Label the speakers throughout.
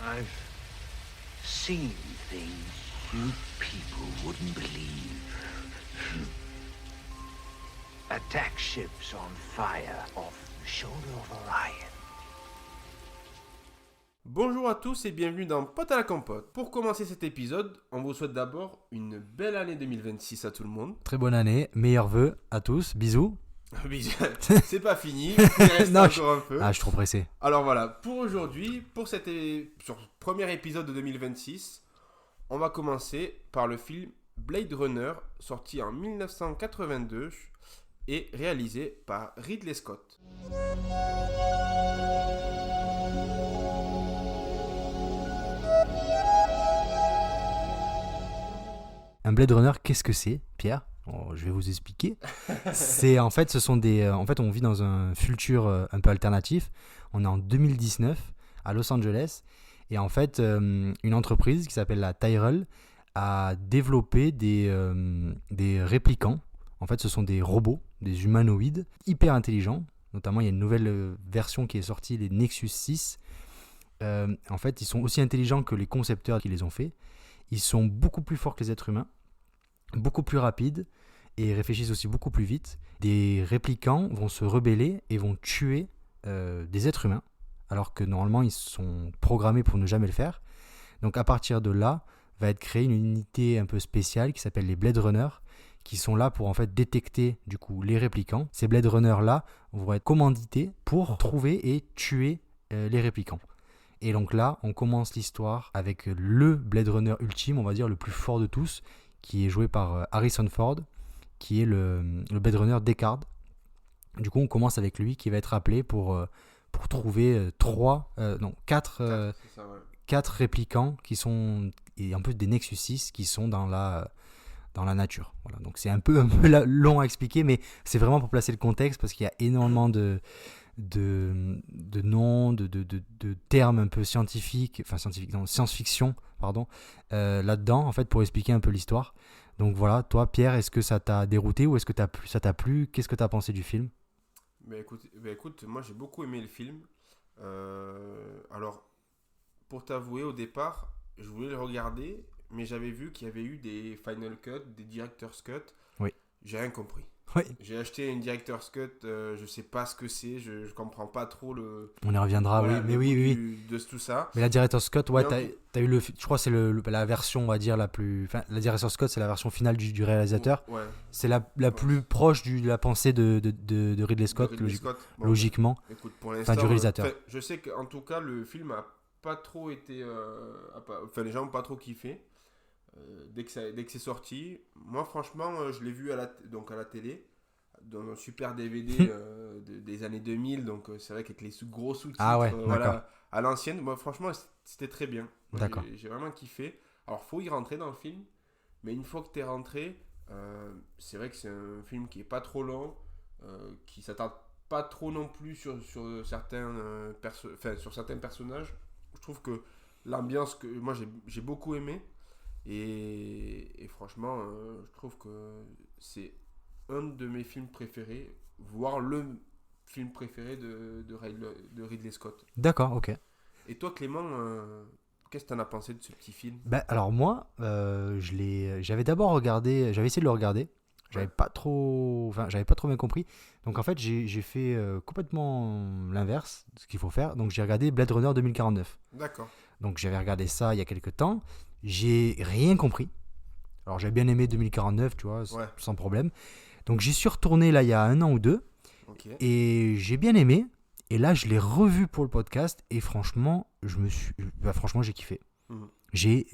Speaker 1: I've seen things you people wouldn't believe. Attack ships on fire off the shoulder of Orion.
Speaker 2: Bonjour à tous et bienvenue dans Pote à la Compote. Pour commencer cet épisode, on vous souhaite d'abord une belle année 2026 à tout le monde.
Speaker 3: Très bonne année, meilleurs vœux à tous, bisous.
Speaker 2: C'est pas fini, il reste
Speaker 3: Non,
Speaker 2: encore un peu.
Speaker 3: Ah, je suis trop pressé.
Speaker 2: Alors voilà, pour aujourd'hui, sur ce premier épisode de 2026, on va commencer par le film Blade Runner, sorti en 1982 et réalisé par Ridley Scott.
Speaker 3: Un Blade Runner, qu'est-ce que c'est, Pierre ? Je vais vous expliquer. On vit dans un futur un peu alternatif. On est en 2019 à Los Angeles et en fait, une entreprise qui s'appelle la Tyrell a développé des réplicants. En fait, ce sont des robots, des humanoïdes hyper intelligents. Notamment, il y a une nouvelle version qui est sortie, les Nexus 6. En fait, ils sont aussi intelligents que les concepteurs qui les ont faits. Ils sont beaucoup plus forts que les êtres humains, beaucoup plus rapides et réfléchissent aussi beaucoup plus vite. Des réplicants vont se rebeller et vont tuer des êtres humains, alors que normalement ils sont programmés pour ne jamais le faire. Donc à partir de là, va être créée une unité un peu spéciale qui s'appelle les Blade Runners, qui sont là pour en fait détecter du coup les réplicants. Ces Blade Runners là vont être commandités pour trouver et tuer les réplicants. Et donc là, on commence l'histoire avec le Blade Runner ultime, on va dire le plus fort de tous, qui est joué par Harrison Ford, qui est le Blade Runner Deckard. Du coup, on commence avec lui qui va être appelé pour trouver 4 réplicants qui sont, et en plus des Nexus 6 qui sont dans la nature. Voilà. Donc c'est un peu long à expliquer, mais c'est vraiment pour placer le contexte parce qu'il y a énormément de noms, de termes un peu science-fiction, là-dedans, en fait, pour expliquer un peu l'histoire. Donc voilà, toi, Pierre, est-ce que ça t'a dérouté ou est-ce que ça t'a plu ? Qu'est-ce que t'as pensé du film ?
Speaker 2: Écoute, moi j'ai beaucoup aimé le film. Alors, pour t'avouer, au départ, je voulais le regarder, mais j'avais vu qu'il y avait eu des Final Cut, des Director's Cut.
Speaker 3: Oui.
Speaker 2: J'ai rien compris.
Speaker 3: Oui.
Speaker 2: J'ai acheté une Director's Cut, je sais pas ce que c'est, je comprends pas trop le...
Speaker 3: On y reviendra,
Speaker 2: voilà,
Speaker 3: oui, mais oui.
Speaker 2: De tout ça.
Speaker 3: Mais la Director's Cut, ouais, t'as eu je crois que c'est la version, on va dire, la plus... Enfin, la Director's Cut, c'est la version finale du réalisateur.
Speaker 2: Ouais.
Speaker 3: C'est la plus proche de la pensée de Ridley Scott, logiquement.
Speaker 2: Écoute, pour l'instant,
Speaker 3: du réalisateur.
Speaker 2: Je sais qu'en tout cas, le film a pas trop été... les gens ont pas trop kiffé. Dès que c'est sorti, moi franchement je l'ai vu à la télé dans un super DVD des années 2000, donc c'est vrai qu'avec les gros sous-titres à l'ancienne, moi franchement c'était très bien.
Speaker 3: D'accord.
Speaker 2: J'ai vraiment kiffé. Alors faut y rentrer dans le film, mais une fois que t'es rentré, c'est vrai que c'est un film qui est pas trop long, qui s'attarde pas trop non plus sur certains personnages. Je trouve que l'ambiance que moi j'ai beaucoup aimé. Et franchement, je trouve que c'est un de mes films préférés, voire le film préféré de Ridley Scott.
Speaker 3: D'accord, ok.
Speaker 2: Et toi, Clément, qu'est-ce que tu en as pensé de ce petit film ?
Speaker 3: Alors moi, j'avais d'abord regardé, j'avais essayé de le regarder. J'avais pas trop bien compris. Donc en fait, j'ai fait complètement l'inverse de ce qu'il faut faire. Donc j'ai regardé Blade Runner 2049.
Speaker 2: D'accord.
Speaker 3: Donc j'avais regardé ça il y a quelques temps. J'ai rien compris. Alors j'avais bien aimé 2049, tu vois, sans problème. Donc j'y suis retourné là il y a 1 an ou 2.
Speaker 2: Okay.
Speaker 3: Et j'ai bien aimé. Et là je l'ai revu pour le podcast. Et franchement, j'ai kiffé.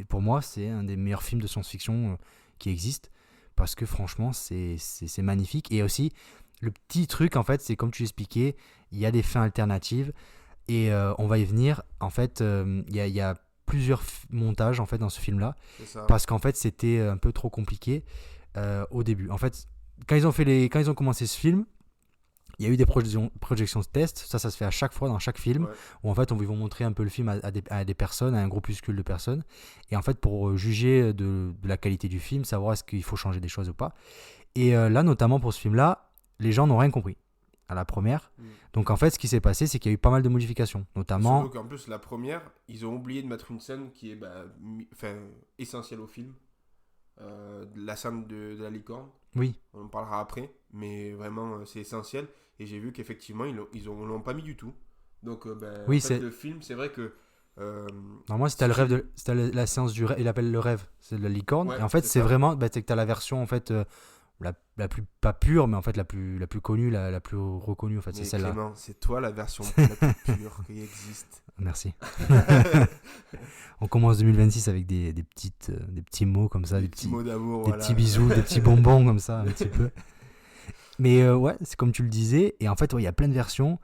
Speaker 3: Pour moi, c'est un des meilleurs films de science-fiction qui existent. Parce que franchement, c'est magnifique. Et aussi, le petit truc, en fait, c'est comme tu l'expliquais, il y a des fins alternatives. Et on va y venir. En fait, il y a plusieurs montages en fait dans ce film-là. Parce qu'en fait, c'était un peu trop compliqué au début. En fait, quand ils ont commencé ce film, il y a eu des projections de test. Ça se fait à chaque fois dans chaque film. Où en fait, ils vont montrer un peu le film à des personnes, à un groupuscule de personnes. Et en fait, pour juger de la qualité du film, savoir est-ce qu'il faut changer des choses ou pas. Et là, notamment pour ce film-là, les gens n'ont rien compris. à la première.
Speaker 2: Mm.
Speaker 3: Donc en fait, ce qui s'est passé, c'est qu'il y a eu pas mal de modifications, notamment.
Speaker 2: Surtout qu'en plus, la première, ils ont oublié de mettre une scène qui est essentielle au film. La scène de la licorne.
Speaker 3: Oui,
Speaker 2: On en parlera après, mais vraiment, c'est essentiel. Et j'ai vu qu'effectivement, ils l'ont pas mis du tout. Donc,
Speaker 3: Oui,
Speaker 2: en fait,
Speaker 3: c'est-
Speaker 2: le film, c'est vrai que.
Speaker 3: normalement, c'était le rêve c'était la séance du rêve, il appelle le rêve, c'est de la licorne.
Speaker 2: Ouais,
Speaker 3: Et en fait,
Speaker 2: c'est
Speaker 3: c'est
Speaker 2: ça.
Speaker 3: vraiment, c'est que tu as la version en fait la plus pas pure, mais en fait la plus connue, la plus reconnue en fait, c'est
Speaker 2: Mais
Speaker 3: celle-là.
Speaker 2: Clément, c'est toi la version la plus pure qui existe.
Speaker 3: Merci. On commence 2026 avec des petits mots comme ça,
Speaker 2: Des petits mots d'amour,
Speaker 3: des
Speaker 2: voilà.
Speaker 3: petits bisous, des petits bonbons comme ça, un petit peu. Mais ouais, c'est comme tu le disais. Et en fait, ouais, il y a plein de versions.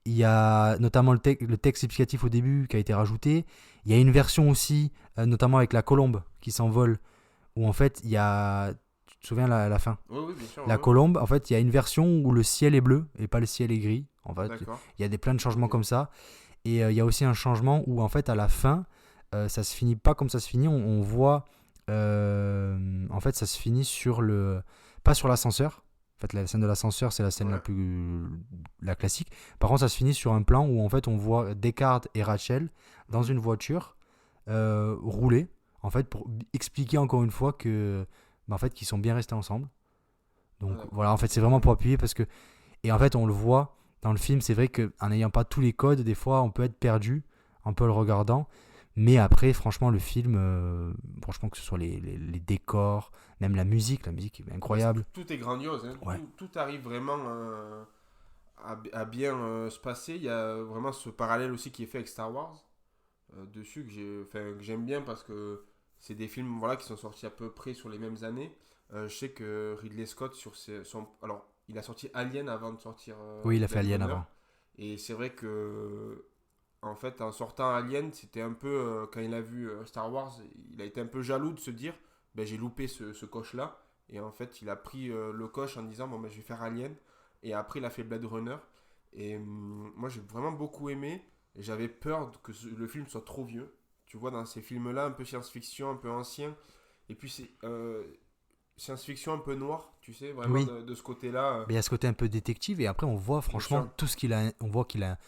Speaker 3: Il y a notamment le texte explicatif au début qui a été rajouté. Il y a une version aussi, notamment avec la colombe qui s'envole, où en fait, il y a... Tu te souviens la fin?
Speaker 2: Oui, oui, bien sûr.
Speaker 3: La
Speaker 2: ouais.
Speaker 3: colombe, en fait, il y a une version où le ciel est bleu et pas le ciel est gris. En fait,
Speaker 2: D'accord.
Speaker 3: il y a plein de changements
Speaker 2: Ok.
Speaker 3: comme ça. Et il y a aussi un changement où, en fait, à la fin, ça se finit pas comme ça se finit. On voit... en fait, ça se finit sur le... Pas sur l'ascenseur. En fait, la scène de l'ascenseur, c'est la scène
Speaker 2: Ouais.
Speaker 3: la classique. Par contre, ça se finit sur un plan où, en fait, on voit Descartes et Rachel dans une voiture rouler. En fait, pour expliquer encore une fois que... en fait, qu'ils sont bien restés ensemble. Donc,
Speaker 2: Ouais.
Speaker 3: voilà, en fait, c'est vraiment pour appuyer parce que... Et en fait, on le voit dans le film, c'est vrai qu'en n'ayant pas tous les codes, des fois, on peut être perdu un peu le regardant. Mais après, franchement, le film, franchement, que ce soit les décors, même la musique est incroyable.
Speaker 2: Tout est grandiose. Hein.
Speaker 3: Ouais.
Speaker 2: Tout arrive vraiment à bien se passer. Il y a vraiment ce parallèle aussi qui est fait avec Star Wars dessus que j'aime bien parce que c'est des films voilà, qui sont sortis à peu près sur les mêmes années. Je sais que Ridley Scott, alors, il a sorti Alien avant de sortir
Speaker 3: Oui, il a fait
Speaker 2: Blade
Speaker 3: Alien
Speaker 2: Runner.
Speaker 3: avant.
Speaker 2: Et c'est vrai que en fait, en sortant Alien, c'était un peu quand il a vu Star Wars, il a été un peu jaloux de se dire j'ai loupé ce coche-là. Et en fait, il a pris le coche en disant je vais faire Alien. Et après, il a fait Blade Runner. Et moi, j'ai vraiment beaucoup aimé. Et j'avais peur que le film soit trop vieux. Tu vois, dans ces films-là, un peu science-fiction, un peu ancien. Et puis, c'est science-fiction un peu noir, tu sais, vraiment
Speaker 3: Oui.
Speaker 2: de ce côté-là.
Speaker 3: Mais il y a ce côté un peu détective et après on voit franchement
Speaker 2: sûr.
Speaker 3: tout ce qu'il a, on voit qu'il a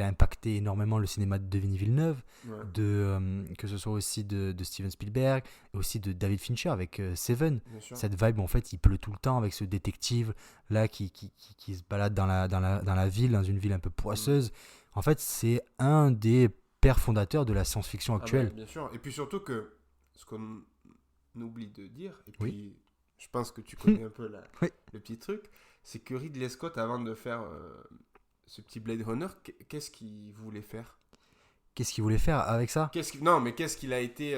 Speaker 3: impacté énormément le cinéma de Denis Villeneuve,
Speaker 2: Ouais.
Speaker 3: que ce soit aussi de Steven Spielberg, et aussi de David Fincher avec Seven.
Speaker 2: Bien sûr.
Speaker 3: Cette vibe, en fait, il pleut tout le temps avec ce détective là qui se balade dans la ville, dans une ville un peu poisseuse. En fait, c'est un des pères fondateurs de la science-fiction actuelle.
Speaker 2: Bien sûr. Et puis surtout que ce qu'on oublie de dire, et
Speaker 3: Oui.
Speaker 2: puis je pense que tu connais un peu
Speaker 3: Oui.
Speaker 2: le petit truc, c'est que Ridley Scott, avant de faire ce petit Blade Runner, qu'est-ce qu'il voulait faire?
Speaker 3: Qu'est-ce qu'il voulait faire avec ça?
Speaker 2: Non, mais qu'est-ce qu'il a été...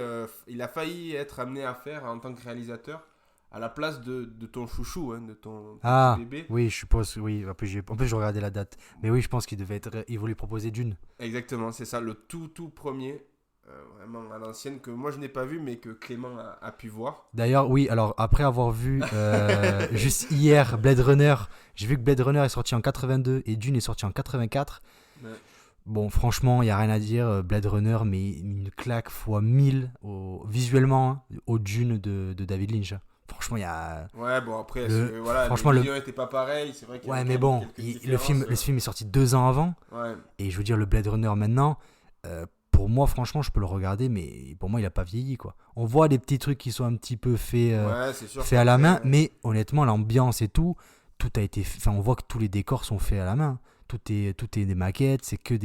Speaker 2: il a failli être amené à faire en tant que réalisateur à la place de ton chouchou, hein, de ton
Speaker 3: Ah,
Speaker 2: petit bébé.
Speaker 3: oui, je suppose, oui. En plus, je regardais la date. Mais oui, je pense il voulait proposer Dune.
Speaker 2: Exactement, c'est ça, le tout premier, vraiment à l'ancienne, que moi je n'ai pas vu, mais que Clément a pu voir.
Speaker 3: D'ailleurs, oui, alors après avoir vu juste hier Blade Runner, j'ai vu que Blade Runner est sorti en 82 et Dune est sorti en 84.
Speaker 2: Ouais.
Speaker 3: Bon, franchement, il n'y a rien à dire. Blade Runner, mais une claque fois 1000 visuellement hein, au Dune de David Lynch. Franchement, il y a.
Speaker 2: Ouais, bon, après,
Speaker 3: franchement,
Speaker 2: franchement, le vision n'était pas pareil, c'est vrai qu'il y
Speaker 3: Ouais,
Speaker 2: avait
Speaker 3: mais
Speaker 2: quand
Speaker 3: bon,
Speaker 2: même quelques
Speaker 3: le film
Speaker 2: différences.
Speaker 3: est sorti 2 ans avant.
Speaker 2: Ouais,
Speaker 3: Et je veux dire, le Blade Runner maintenant, pour moi, franchement, je peux le regarder, mais pour moi, il n'a pas vieilli, quoi. On voit des petits trucs qui sont un petit peu faits
Speaker 2: ouais, c'est sûr.
Speaker 3: fait à la main, mais honnêtement, l'ambiance et tout a été. Enfin, on voit que tous les décors sont faits à la main. Tout est des maquettes, c'est que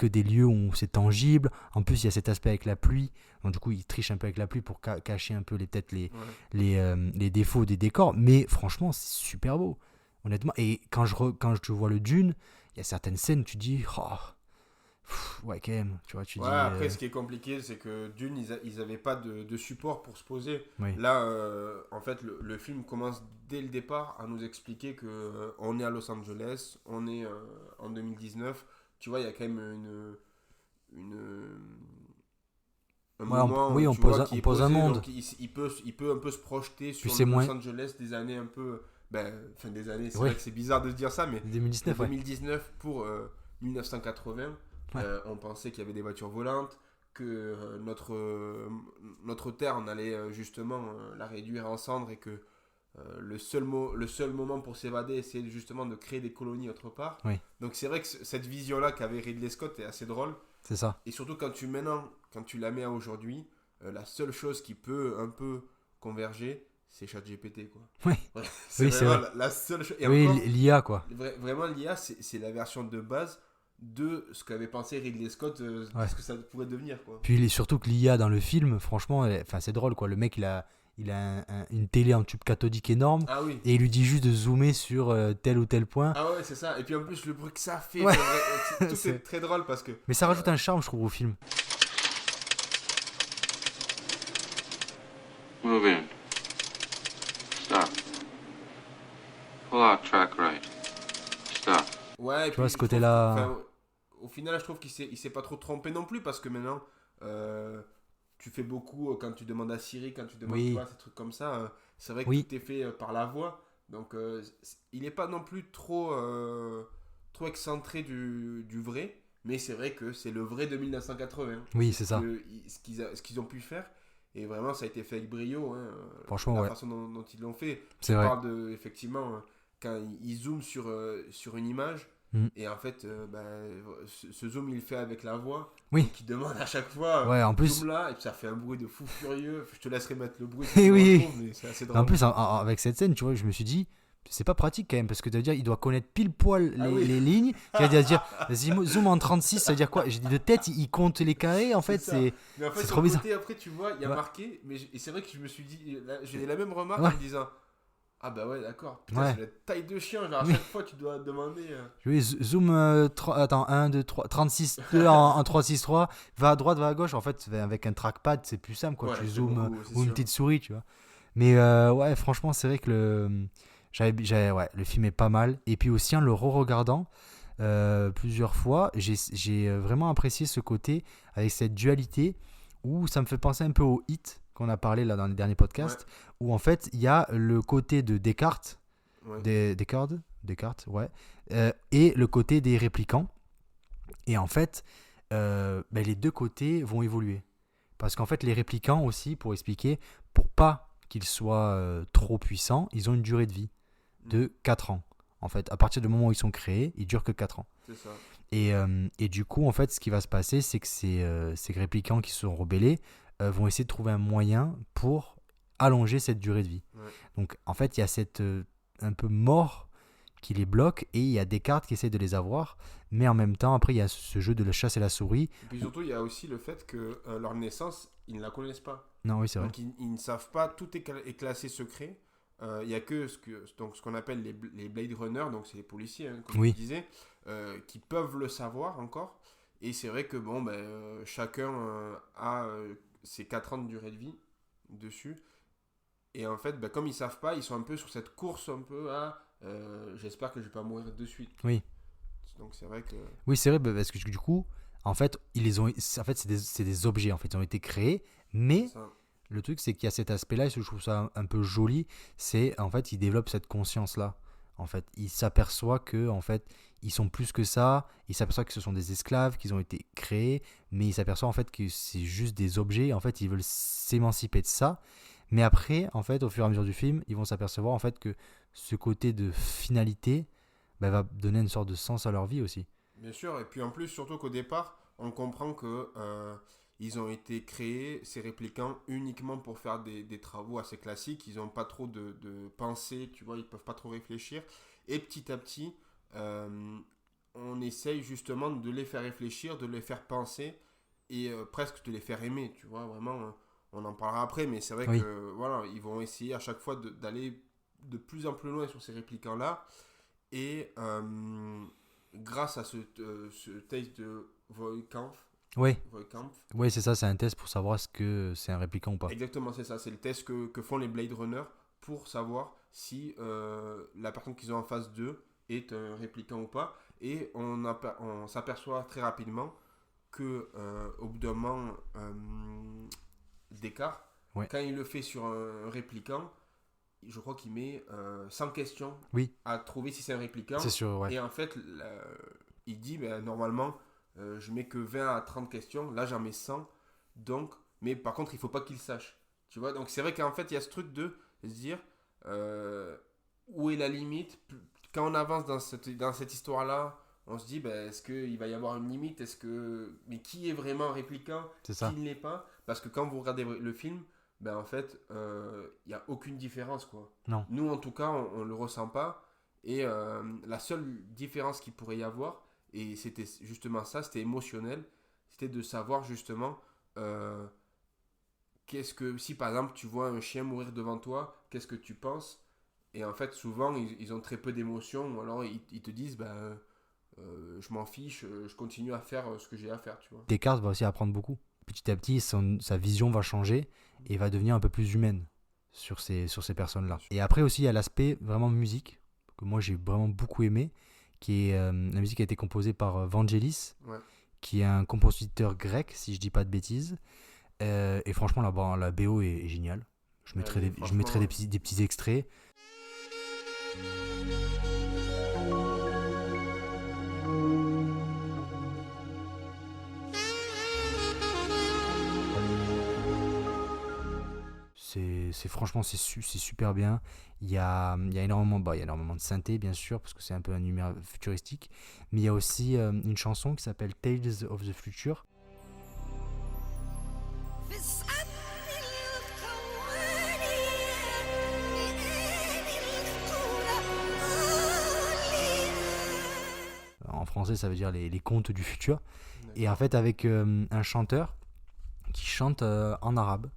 Speaker 3: des lieux où c'est tangible. En plus, il y a cet aspect avec la pluie. Donc, du coup, ils trichent un peu avec la pluie pour cacher un peu peut-être les défauts des décors. Mais franchement, c'est super beau, honnêtement. Et quand je vois le Dune, il y a certaines scènes où tu dis, oh, ouais, quand même. Tu vois, tu
Speaker 2: Ouais,
Speaker 3: dis.
Speaker 2: après, ce qui est compliqué, c'est que Dune, ils avaient pas de support pour se poser.
Speaker 3: Oui.
Speaker 2: Là, en fait, le film commence dès le départ à nous expliquer que on est à Los Angeles, on est en 2019. Tu vois, il y a quand même un
Speaker 3: Ouais,
Speaker 2: moment
Speaker 3: oui,
Speaker 2: où
Speaker 3: on
Speaker 2: tu vois
Speaker 3: pose,
Speaker 2: qui
Speaker 3: on
Speaker 2: est
Speaker 3: pose un
Speaker 2: posé,
Speaker 3: monde.
Speaker 2: donc il peut un peu se projeter sur
Speaker 3: c'est
Speaker 2: le
Speaker 3: moins-
Speaker 2: Los Angeles des années un peu... fin des années, c'est
Speaker 3: Ouais.
Speaker 2: vrai que c'est bizarre de se dire ça, mais
Speaker 3: 2019,
Speaker 2: de
Speaker 3: ouais.
Speaker 2: 2019 pour 1980,
Speaker 3: Ouais.
Speaker 2: on pensait qu'il y avait des voitures volantes, que notre Terre, on allait justement la réduire en cendres et que le seul moment pour s'évader, c'est justement de créer des colonies autre part.
Speaker 3: Oui.
Speaker 2: Donc c'est vrai que cette vision-là qu'avait Ridley Scott est assez drôle.
Speaker 3: C'est ça.
Speaker 2: Et surtout quand tu la mets à aujourd'hui, la seule chose qui peut un peu converger, c'est ChatGPT, quoi.
Speaker 3: Oui.
Speaker 2: Ouais,
Speaker 3: Oui,
Speaker 2: c'est
Speaker 3: c'est
Speaker 2: vraiment
Speaker 3: vrai.
Speaker 2: la seule chose. Et
Speaker 3: Oui,
Speaker 2: encore,
Speaker 3: l'IA, quoi.
Speaker 2: vraiment l'IA, c'est la version de base de ce qu'avait pensé Ridley Scott de
Speaker 3: Ouais.
Speaker 2: ce que ça pourrait devenir, quoi.
Speaker 3: Puis surtout que l'IA dans le film, franchement, c'est drôle, quoi. Le mec, il a une télé en tube cathodique énorme
Speaker 2: Ah oui.
Speaker 3: et il lui dit juste de zoomer sur tel ou tel point.
Speaker 2: Ah ouais, c'est ça. Et puis en plus, le bruit que ça fait,
Speaker 3: Ouais.
Speaker 2: tout
Speaker 3: C'est-
Speaker 2: est très drôle parce que.
Speaker 3: Mais ça rajoute un charme, je trouve, au film.
Speaker 4: Move in. Stop. Pull out track right. Stop.
Speaker 2: Ouais, et
Speaker 3: Tu vois,
Speaker 2: puis,
Speaker 3: ce
Speaker 2: je
Speaker 3: côté-là-
Speaker 2: trouve- enfin, au final, je trouve il s'est pas trop trompé non plus parce que maintenant, tu fais beaucoup quand tu demandes à Siri, quand tu demandes
Speaker 3: Oui.
Speaker 2: tu vois, ces trucs comme ça. C'est vrai que
Speaker 3: Oui.
Speaker 2: tout est fait par la voix. Donc, il est pas non plus trop excentré du vrai. Mais c'est vrai que c'est le vrai de 1980.
Speaker 3: Oui, c'est ça.
Speaker 2: Ce qu'ils ont pu faire. Et vraiment, ça a été fait avec brio. Hein,
Speaker 3: Franchement,
Speaker 2: la
Speaker 3: ouais.
Speaker 2: façon dont ils l'ont fait.
Speaker 3: C'est
Speaker 2: On
Speaker 3: vrai.
Speaker 2: parle de, effectivement, quand ils zooment sur une image, et en fait, ce zoom, il le fait avec la voix.
Speaker 3: Oui.
Speaker 2: Donc, il demande à chaque fois,
Speaker 3: Ouais, en plus-
Speaker 2: zoom là, et puis ça fait un bruit de fou furieux. Je te laisserai mettre le bruit,
Speaker 3: Eh
Speaker 2: tu
Speaker 3: oui.
Speaker 2: le retrouves, mais c'est assez drôle.
Speaker 3: En plus, avec cette scène, tu vois, je me suis dit, c'est pas pratique quand même, parce que tu veux dire, il doit connaître pile poil
Speaker 2: Ah oui.
Speaker 3: les lignes. Tu vas dire, vas-y, zoom en 36, ça veut dire quoi? J'ai dit de tête, il compte les carrés, en fait,
Speaker 2: ça.
Speaker 3: c'est.
Speaker 2: Mais en fait,
Speaker 3: c'est
Speaker 2: sur
Speaker 3: trop
Speaker 2: le
Speaker 3: bizarre.
Speaker 2: côté, après, tu vois, il y a
Speaker 3: Ouais.
Speaker 2: marqué, et c'est vrai que je me suis dit, j'ai la même remarque
Speaker 3: Ouais.
Speaker 2: en me disant, ah bah ouais, d'accord, putain,
Speaker 3: Ouais.
Speaker 2: c'est la taille de chien, genre à
Speaker 3: Oui.
Speaker 2: chaque fois, tu dois demander.
Speaker 3: Oui, zoom, attends, 1, 2, 3, 36, 2 en 3, 6, 3, va à droite, va à gauche. En fait, avec un trackpad, c'est plus simple, quoi.
Speaker 2: Ouais,
Speaker 3: Tu
Speaker 2: c'est
Speaker 3: zoomes,
Speaker 2: beaucoup, c'est
Speaker 3: ou une
Speaker 2: sûr.
Speaker 3: petite souris, tu vois. Mais ouais, franchement, c'est vrai que ouais, le film est pas mal. Et puis aussi, en le re-regardant plusieurs fois, j'ai vraiment apprécié ce côté avec cette dualité où ça me fait penser un peu au Hit qu'on a parlé là dans les derniers podcasts, où en fait, il y a le côté de Descartes,
Speaker 2: Ouais.
Speaker 3: Descartes, ouais, et le côté des réplicants. Et en fait, les deux côtés vont évoluer. Parce qu'en fait, les réplicants aussi, pour expliquer, pour pas qu'ils soient trop puissants, ils ont une durée de vie de 4 ans. En fait, à partir du moment où ils sont créés, ils durent que 4 ans.
Speaker 2: C'est ça.
Speaker 3: Et du coup, en fait, ce qui va se passer, c'est que ces réplicants qui se sont rebellés vont essayer de trouver un moyen pour allonger cette durée de vie.
Speaker 2: Ouais.
Speaker 3: Donc, en fait, il y a cette un peu mort qui les bloque et il y a Descartes qui essaie de les avoir. Mais en même temps, après, il y a ce jeu de la chasse et la souris.
Speaker 2: Et puis surtout, il y a aussi le fait que leur naissance, ils ne la connaissent pas.
Speaker 3: Non, oui, c'est vrai.
Speaker 2: Donc ils ne savent pas, tout est classé secret. Il n'y a que ce qu'on appelle les Blade Runner, donc c'est les policiers, hein, comme
Speaker 3: Oui.
Speaker 2: je disais, qui peuvent le savoir encore. Et c'est vrai que bon, chacun a ses 4 ans de durée de vie dessus. Et en fait, comme ils savent pas, ils sont un peu sur cette course un peu à j'espère que je vais pas mourir de suite.
Speaker 3: Oui.
Speaker 2: Donc c'est vrai que...
Speaker 3: Oui, c'est vrai, parce que du coup, en fait, c'est des objets, en fait, ils ont été créés, mais
Speaker 2: ça,
Speaker 3: le truc, c'est qu'il y a cet aspect-là, et je trouve ça un peu joli, c'est, en fait, ils développent cette conscience-là. En fait, ils s'aperçoivent que, en fait, ils sont plus que ça, ils s'aperçoivent que ce sont des esclaves, qu'ils ont été créés, mais ils s'aperçoivent, en fait, que c'est juste des objets, en fait, ils veulent s'émanciper de ça. Mais après, en fait, au fur et à mesure du film, ils vont s'apercevoir, en fait, que ce côté de finalité va donner une sorte de sens à leur vie aussi.
Speaker 2: bien sûr, et puis en plus, surtout qu'au départ, on comprend que ils ont été créés, ces réplicants, uniquement pour faire des travaux assez classiques. Ils n'ont pas trop de pensée, tu vois, ils peuvent pas trop réfléchir. Et petit à petit, on essaye justement de les faire réfléchir, de les faire penser et presque de les faire aimer, tu vois, vraiment. On en parlera après, mais c'est vrai
Speaker 3: Oui.
Speaker 2: que voilà, ils vont essayer à chaque fois d'aller de plus en plus loin sur ces réplicants-là. Et grâce à ce test de Voigtkampf,
Speaker 3: Oui, c'est ça, c'est un test pour savoir est-ce que c'est un répliquant ou pas.
Speaker 2: exactement, c'est ça, c'est le test que font les Blade Runner pour savoir si la personne qu'ils ont en face d'eux est un répliquant ou pas. Et on s'aperçoit très rapidement que au bout d'un moment, Descartes,
Speaker 3: Ouais.
Speaker 2: quand il le fait sur un répliquant, je crois qu'il met 100 questions
Speaker 3: Oui.
Speaker 2: à trouver si c'est un répliquant.
Speaker 3: C'est sûr, ouais.
Speaker 2: Et en fait, il dit, normalement, je mets que 20 à 30 questions. Là, j'en mets 100. Donc, mais par contre, il faut pas qu'il sache. Tu vois, donc c'est vrai qu'en fait, il y a ce truc de se dire, où est la limite. Quand on avance dans cette histoire-là, on se dit, est-ce qu'il va y avoir une limite? Mais qui est vraiment un répliquant?
Speaker 3: C'est ça.
Speaker 2: Qui ne l'est pas? Parce que quand vous regardez le film, en fait, il n'y a aucune différence, quoi.
Speaker 3: Non.
Speaker 2: Nous, en tout cas, on ne le ressent pas. Et la seule différence qu'il pourrait y avoir, et c'était justement ça, c'était émotionnel, c'était de savoir justement si par exemple tu vois un chien mourir devant toi, qu'est-ce que tu penses? Et en fait, souvent, ils ont très peu d'émotions, ou alors ils te disent, je m'en fiche, je continue à faire ce que j'ai à faire, tu vois.
Speaker 3: Descartes va aussi apprendre beaucoup. Petit à petit, sa vision va changer et va devenir un peu plus humaine sur ces personnes-là. Et après aussi, il y a l'aspect vraiment musique, que moi j'ai vraiment beaucoup aimé, qui est la musique a été composée par Vangelis,
Speaker 2: Ouais.
Speaker 3: qui est un compositeur grec, si je dis pas de bêtises. Et franchement, la BO est géniale. Je mettrai des petits extraits. Franchement, c'est super bien. Il y a énormément de synthé, bien sûr, parce que c'est un peu un univers futuristique. Mais il y a aussi une chanson qui s'appelle Tales of the Future. En français, ça veut dire les contes du futur.
Speaker 2: D'accord.
Speaker 3: Et en fait, avec un chanteur qui chante en arabe.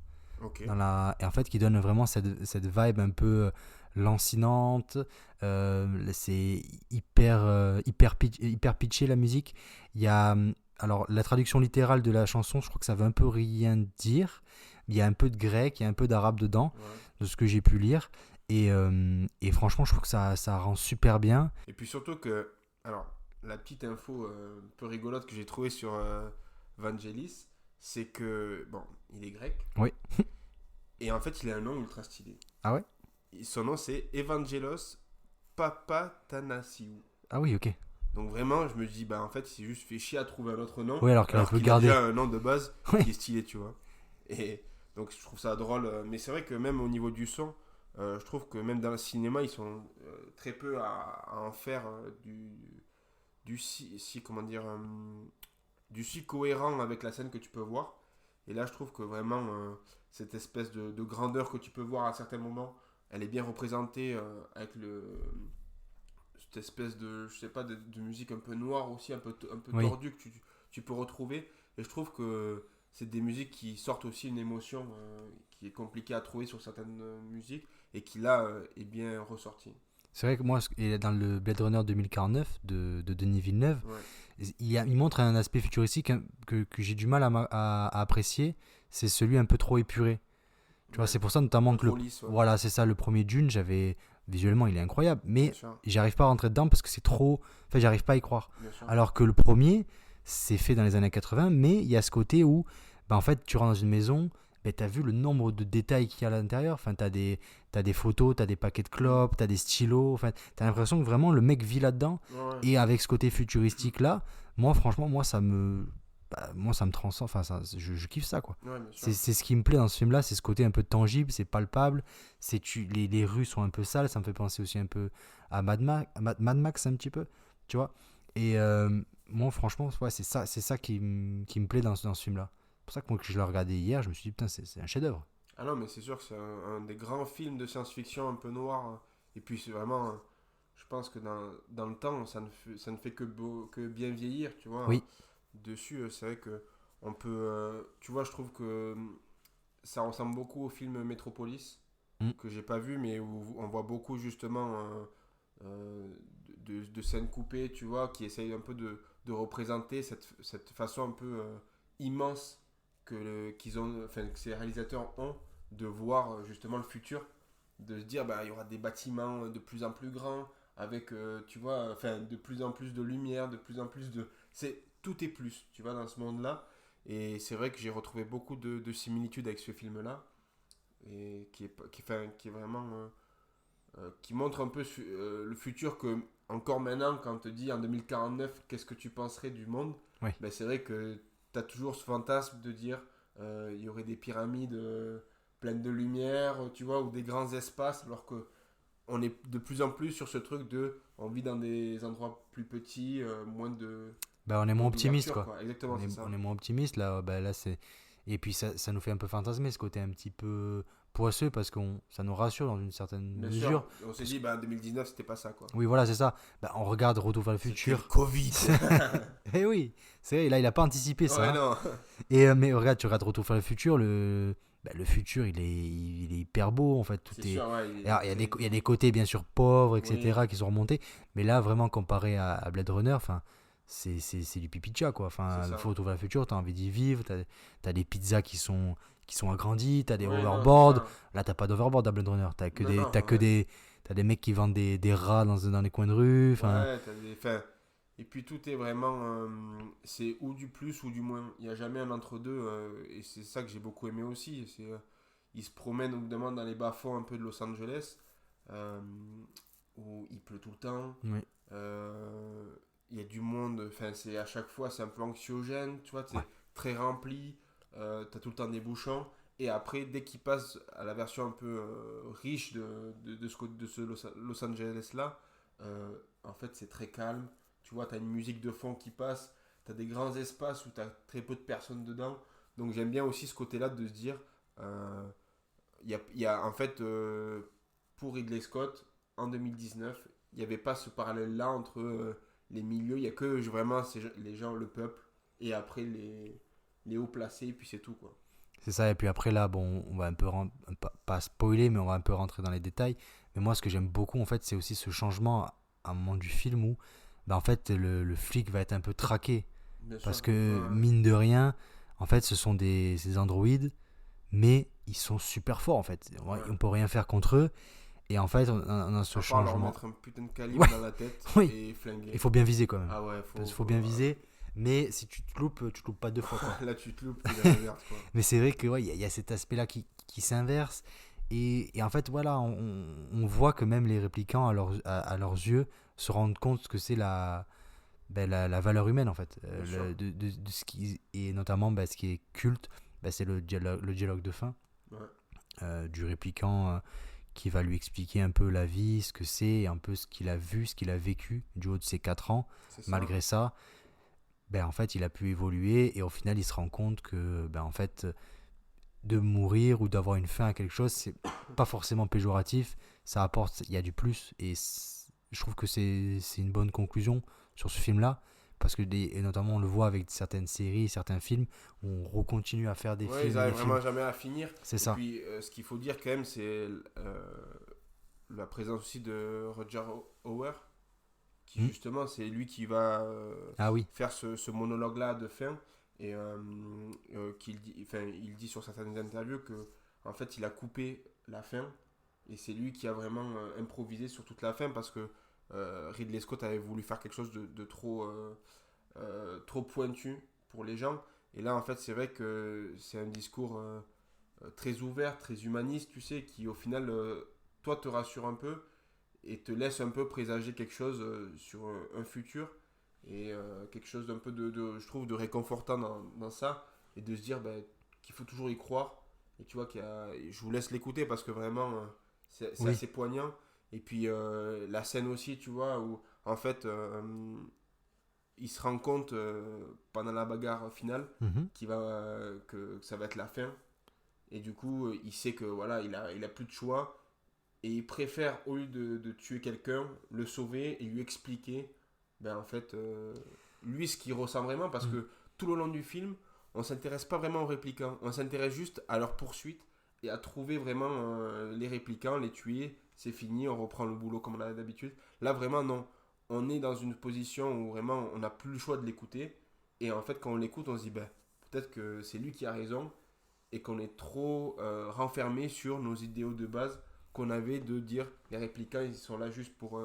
Speaker 2: Ok.
Speaker 3: Et en fait, qui donne vraiment cette vibe un peu lancinante. C'est hyper pitché, la musique. Il y a, alors, la traduction littérale de la chanson, je crois que ça veut un peu rien dire. Il y a un peu de grec, il y a un peu d'arabe dedans,
Speaker 2: Ouais.
Speaker 3: de ce que j'ai pu lire. Et franchement, je trouve que ça rend super bien.
Speaker 2: Et puis surtout que, alors, la petite info un peu rigolote que j'ai trouvée sur Vangelis, c'est que, il est grec.
Speaker 3: Oui.
Speaker 2: Et en fait, il a un nom ultra stylé.
Speaker 3: Ah ouais?
Speaker 2: Son nom, c'est Evangelos Papatanasiou.
Speaker 3: Ah oui, ok.
Speaker 2: Donc vraiment, je me dis, en fait, il s'est juste fait chier à trouver un autre nom.
Speaker 3: Oui, alors qu'il peut garder.
Speaker 2: a déjà un nom de base
Speaker 3: Oui.
Speaker 2: qui est stylé, tu vois. Et donc, je trouve ça drôle. Mais c'est vrai que même au niveau du son, je trouve que même dans le cinéma, ils sont très peu à en faire du si cohérent avec la scène que tu peux voir. Et là, je trouve que vraiment, cette espèce de grandeur que tu peux voir à certains moments, elle est bien représentée avec cette espèce de, je sais pas, de musique un peu noire aussi, un peu
Speaker 3: Oui.
Speaker 2: tordue que tu peux retrouver. Et je trouve que c'est des musiques qui sortent aussi une émotion qui est compliquée à trouver sur certaines musiques et qui là est bien ressortie.
Speaker 3: C'est vrai que moi, dans le Blade Runner 2049 de Denis Villeneuve,
Speaker 2: Ouais.
Speaker 3: il montre un aspect futuristique que j'ai du mal à apprécier. C'est celui un peu trop épuré. Tu vois, c'est pour ça notamment que
Speaker 2: Police, ouais.
Speaker 3: voilà, c'est ça, le premier Dune, visuellement, il est incroyable, mais
Speaker 2: Bien sûr,
Speaker 3: j'arrive pas à rentrer dedans parce que c'est trop, enfin, j'arrive pas à y croire.
Speaker 2: bien sûr.
Speaker 3: Alors que le premier, c'est fait dans les années 80, mais il y a ce côté où, en fait, tu rentres dans une maison, tu as vu le nombre de détails qu'il y a à l'intérieur. Enfin, tu as des photos, tu as des paquets de clopes, tu as des stylos. Enfin, tu as l'impression que vraiment le mec vit là-dedans.
Speaker 2: Ouais.
Speaker 3: Et avec ce côté futuristique là, moi, franchement, ça me transcende. Enfin, je kiffe ça, quoi.
Speaker 2: Ouais, bien sûr.
Speaker 3: C'est ce qui me plaît dans ce film là, c'est ce côté un peu tangible, c'est palpable. Les rues sont un peu sales, ça me fait penser aussi un peu à Mad Max un petit peu, tu vois. Et moi, franchement, ouais, c'est ça qui me plaît dans ce film là. C'est pour ça que moi, que je l'ai regardé hier, je me suis dit, putain, c'est un chef-d'œuvre.
Speaker 2: Ah non, mais c'est sûr que c'est un des grands films de science-fiction un peu noir. Et puis c'est vraiment, je pense que dans le temps, ça ne fait que bien vieillir, tu vois.
Speaker 3: Oui.
Speaker 2: Dessus, c'est vrai que on peut, tu vois, je trouve que ça ressemble beaucoup au film Metropolis, que j'ai pas vu, mais où on voit beaucoup justement de scènes coupées, tu vois, qui essayent un peu de représenter cette façon un peu immense que ces réalisateurs ont de voir justement le futur, de se dire il y aura des bâtiments de plus en plus grands avec tu vois, de plus en plus de lumière, de plus en plus de tout est plus, tu vois, dans ce monde là. Et c'est vrai que j'ai retrouvé beaucoup de similitudes avec ce film là et qui est vraiment qui montre un peu le futur, que encore maintenant quand on te dit en 2049 qu'est-ce que tu penserais du monde.
Speaker 3: Oui.
Speaker 2: C'est vrai que tu as toujours ce fantasme de dire il y aurait des pyramides pleines de lumière, tu vois, ou des grands espaces, alors que on est de plus en plus sur ce truc de on vit dans des endroits plus petits, moins de
Speaker 3: Bah, on est moins optimiste,
Speaker 2: d'ouverture,
Speaker 3: quoi.
Speaker 2: Exactement, c'est ça.
Speaker 3: On est moins optimiste, là. Bah, là c'est... Et puis, ça nous fait un peu fantasmer, ce côté un petit peu poisseux, parce que ça nous rassure dans une certaine
Speaker 2: Bien
Speaker 3: mesure.
Speaker 2: sûr, on s'est dit, bah, 2019, c'était pas ça, quoi.
Speaker 3: Oui, voilà, c'est ça. Bah, on regarde Retour vers le
Speaker 2: C'était
Speaker 3: futur.
Speaker 2: le Covid.
Speaker 3: Eh oui, c'est vrai, là, il a pas anticipé ça.
Speaker 2: Ouais,
Speaker 3: hein.
Speaker 2: non.
Speaker 3: Et, mais regarde, tu regardes Retour vers le futur, le futur, il est hyper beau, en fait. Tout
Speaker 2: C'est
Speaker 3: est...
Speaker 2: sûr, ouais.
Speaker 3: Alors, il y a des côtés, bien sûr, pauvres, etc., qui sont remontés. Mais là, vraiment, comparé à Blade Runner, enfin, c'est du pipi de chat, quoi. Enfin,
Speaker 2: C'est
Speaker 3: le
Speaker 2: ça.
Speaker 3: Retour vers le futur, t'as envie d'y vivre. T'as des pizzas qui sont agrandies, t'as des
Speaker 2: Ouais, non,
Speaker 3: overboards.
Speaker 2: c'est ça.
Speaker 3: Là, t'as pas d'overboard à Blade Runner.
Speaker 2: Non,
Speaker 3: T'as des mecs qui vendent des rats dans les coins de rue. Enfin,
Speaker 2: Ouais, et puis tout est vraiment. C'est ou du plus ou du moins. Il n'y a jamais un entre-deux. Et c'est ça que j'ai beaucoup aimé aussi. Ils se promènent évidemment dans les bas-fonds un peu de Los Angeles. Où il pleut tout le temps.
Speaker 3: oui.
Speaker 2: Il y a du monde. Enfin, à chaque fois, c'est un peu anxiogène. Tu vois, c'est
Speaker 3: Ouais.
Speaker 2: très rempli. T'as tout le temps des bouchons. Et après, dès qu'ils passent à la version un peu riche de ce Los Angeles-là, en fait, c'est très calme. Tu vois, tu as une musique de fond qui passe. Tu as des grands espaces où tu as très peu de personnes dedans. Donc, j'aime bien aussi ce côté-là de se dire, en fait, pour Ridley Scott, en 2019, il n'y avait pas ce parallèle-là entre les milieux. Il n'y a que vraiment les gens, le peuple, et après les hauts placés, et puis c'est tout, quoi.
Speaker 3: C'est ça, et puis après là, bon, on va un peu pas spoiler, mais on va un peu rentrer dans les détails. Mais moi, ce que j'aime beaucoup, en fait, c'est aussi ce changement à un moment du film où, bah, en fait, le flic va être un peu traqué.
Speaker 2: Bien sûr.
Speaker 3: Parce que,
Speaker 2: Ouais.
Speaker 3: mine de rien, en fait, ce sont ces androïdes, mais ils sont super forts, en fait.
Speaker 2: Ouais.
Speaker 3: On peut rien faire contre eux. Et en fait, on a ce
Speaker 2: À part leur
Speaker 3: changement.
Speaker 2: mettre un putain de calibre
Speaker 3: Ouais.
Speaker 2: dans la tête
Speaker 3: Oui.
Speaker 2: et flinguer.
Speaker 3: Il faut bien viser, quand même.
Speaker 2: Ah ouais,
Speaker 3: Il faut bien viser. Mais si tu te loupes pas deux fois, quoi.
Speaker 2: Là, tu te loupes, tu la reverses, quoi.
Speaker 3: Mais c'est vrai que ouais, il y a cet aspect-là qui s'inverse. Et en fait, voilà, on voit que même les réplicants, à leurs yeux, se rendent compte que c'est la valeur humaine, en fait.
Speaker 2: Bien sûr.
Speaker 3: De ce qui, et notamment, ce qui est culte, c'est le dialogue de fin
Speaker 2: Ouais.
Speaker 3: du répliquant qui va lui expliquer un peu la vie, ce que c'est, un peu ce qu'il a vu, ce qu'il a vécu du haut de ses 4 ans.
Speaker 2: C'est ça.
Speaker 3: Malgré ça, en fait, il a pu évoluer et au final, il se rend compte que, en fait, de mourir ou d'avoir une fin à quelque chose, c'est pas forcément péjoratif. Ça apporte, il y a du plus et je trouve que c'est une bonne conclusion sur ce film-là parce que et notamment on le voit avec certaines séries, certains films où on recontinue à faire des
Speaker 2: Ouais,
Speaker 3: films.
Speaker 2: ils
Speaker 3: et
Speaker 2: arrivent
Speaker 3: des
Speaker 2: vraiment
Speaker 3: films.
Speaker 2: jamais à finir.
Speaker 3: C'est
Speaker 2: Et
Speaker 3: ça.
Speaker 2: puis, ce qu'il faut dire quand même, c'est la présence aussi de Roger Hauer, qui justement, c'est lui qui va
Speaker 3: Ah oui.
Speaker 2: faire ce monologue-là de fin. Et il dit sur certaines interviews que en fait, il a coupé la fin. Et c'est lui qui a vraiment improvisé sur toute la fin parce que Ridley Scott avait voulu faire quelque chose de trop pointu pour les gens. Et là, en fait, c'est vrai que c'est un discours très ouvert, très humaniste, tu sais, qui au final, toi, te rassure un peu et te laisse un peu présager quelque chose sur un futur et quelque chose d'un peu je trouve, de réconfortant dans ça et de se dire qu'il faut toujours y croire. Et tu vois, je vous laisse l'écouter parce que vraiment, c'est
Speaker 3: Oui.
Speaker 2: assez poignant. Et puis, la scène aussi, tu vois, où en fait, il se rend compte pendant la bagarre finale
Speaker 3: Mhm.
Speaker 2: que ça va être la fin. Et du coup, il sait que voilà, il a plus de choix. Et il préfère, au lieu de tuer quelqu'un, le sauver et lui expliquer, en fait, lui, ce qu'il ressent vraiment. Parce que tout le long du film, on s'intéresse pas vraiment aux répliquants. On s'intéresse juste à leur poursuite et à trouver vraiment les répliquants, les tuer. C'est fini, on reprend le boulot comme on a d'habitude. Là, vraiment, non. On est dans une position où vraiment, on n'a plus le choix de l'écouter. Et en fait, quand on l'écoute, on se dit, peut-être que c'est lui qui a raison et qu'on est trop renfermé sur nos idéaux de base qu'on avait de dire les répliquants ils sont là juste pour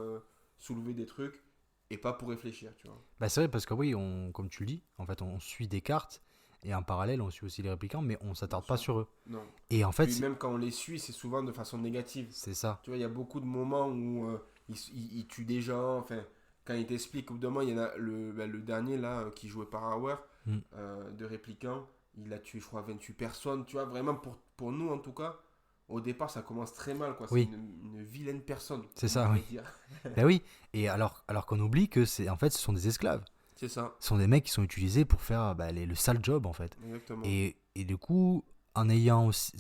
Speaker 2: soulever des trucs et pas pour réfléchir, tu vois.
Speaker 3: C'est vrai parce que oui, comme tu le dis, en fait on suit des cartes et en parallèle on suit aussi les réplicants mais on s'attarde pas sur eux.
Speaker 2: Non.
Speaker 3: Et en fait
Speaker 2: Puis même quand on les suit, c'est souvent de façon négative.
Speaker 3: c'est ça.
Speaker 2: Tu vois, il y a beaucoup de moments où ils tuent des gens, enfin quand ils t'expliquent, au bout d'un moment, il y en a le dernier là qui jouait par Hauer de répliquant, il a tué je crois 28 personnes, tu vois, vraiment pour nous en tout cas. au départ, ça commence très mal, quoi. C'est
Speaker 3: Oui.
Speaker 2: une vilaine personne.
Speaker 3: C'est ça,
Speaker 2: on
Speaker 3: oui.
Speaker 2: pourrait dire.
Speaker 3: Ben oui, et alors qu'on oublie que en fait, ce sont des esclaves.
Speaker 2: C'est ça,
Speaker 3: Ce sont des mecs qui sont utilisés pour faire le sale job, en fait.
Speaker 2: exactement.
Speaker 3: Et du coup, en ayant aussi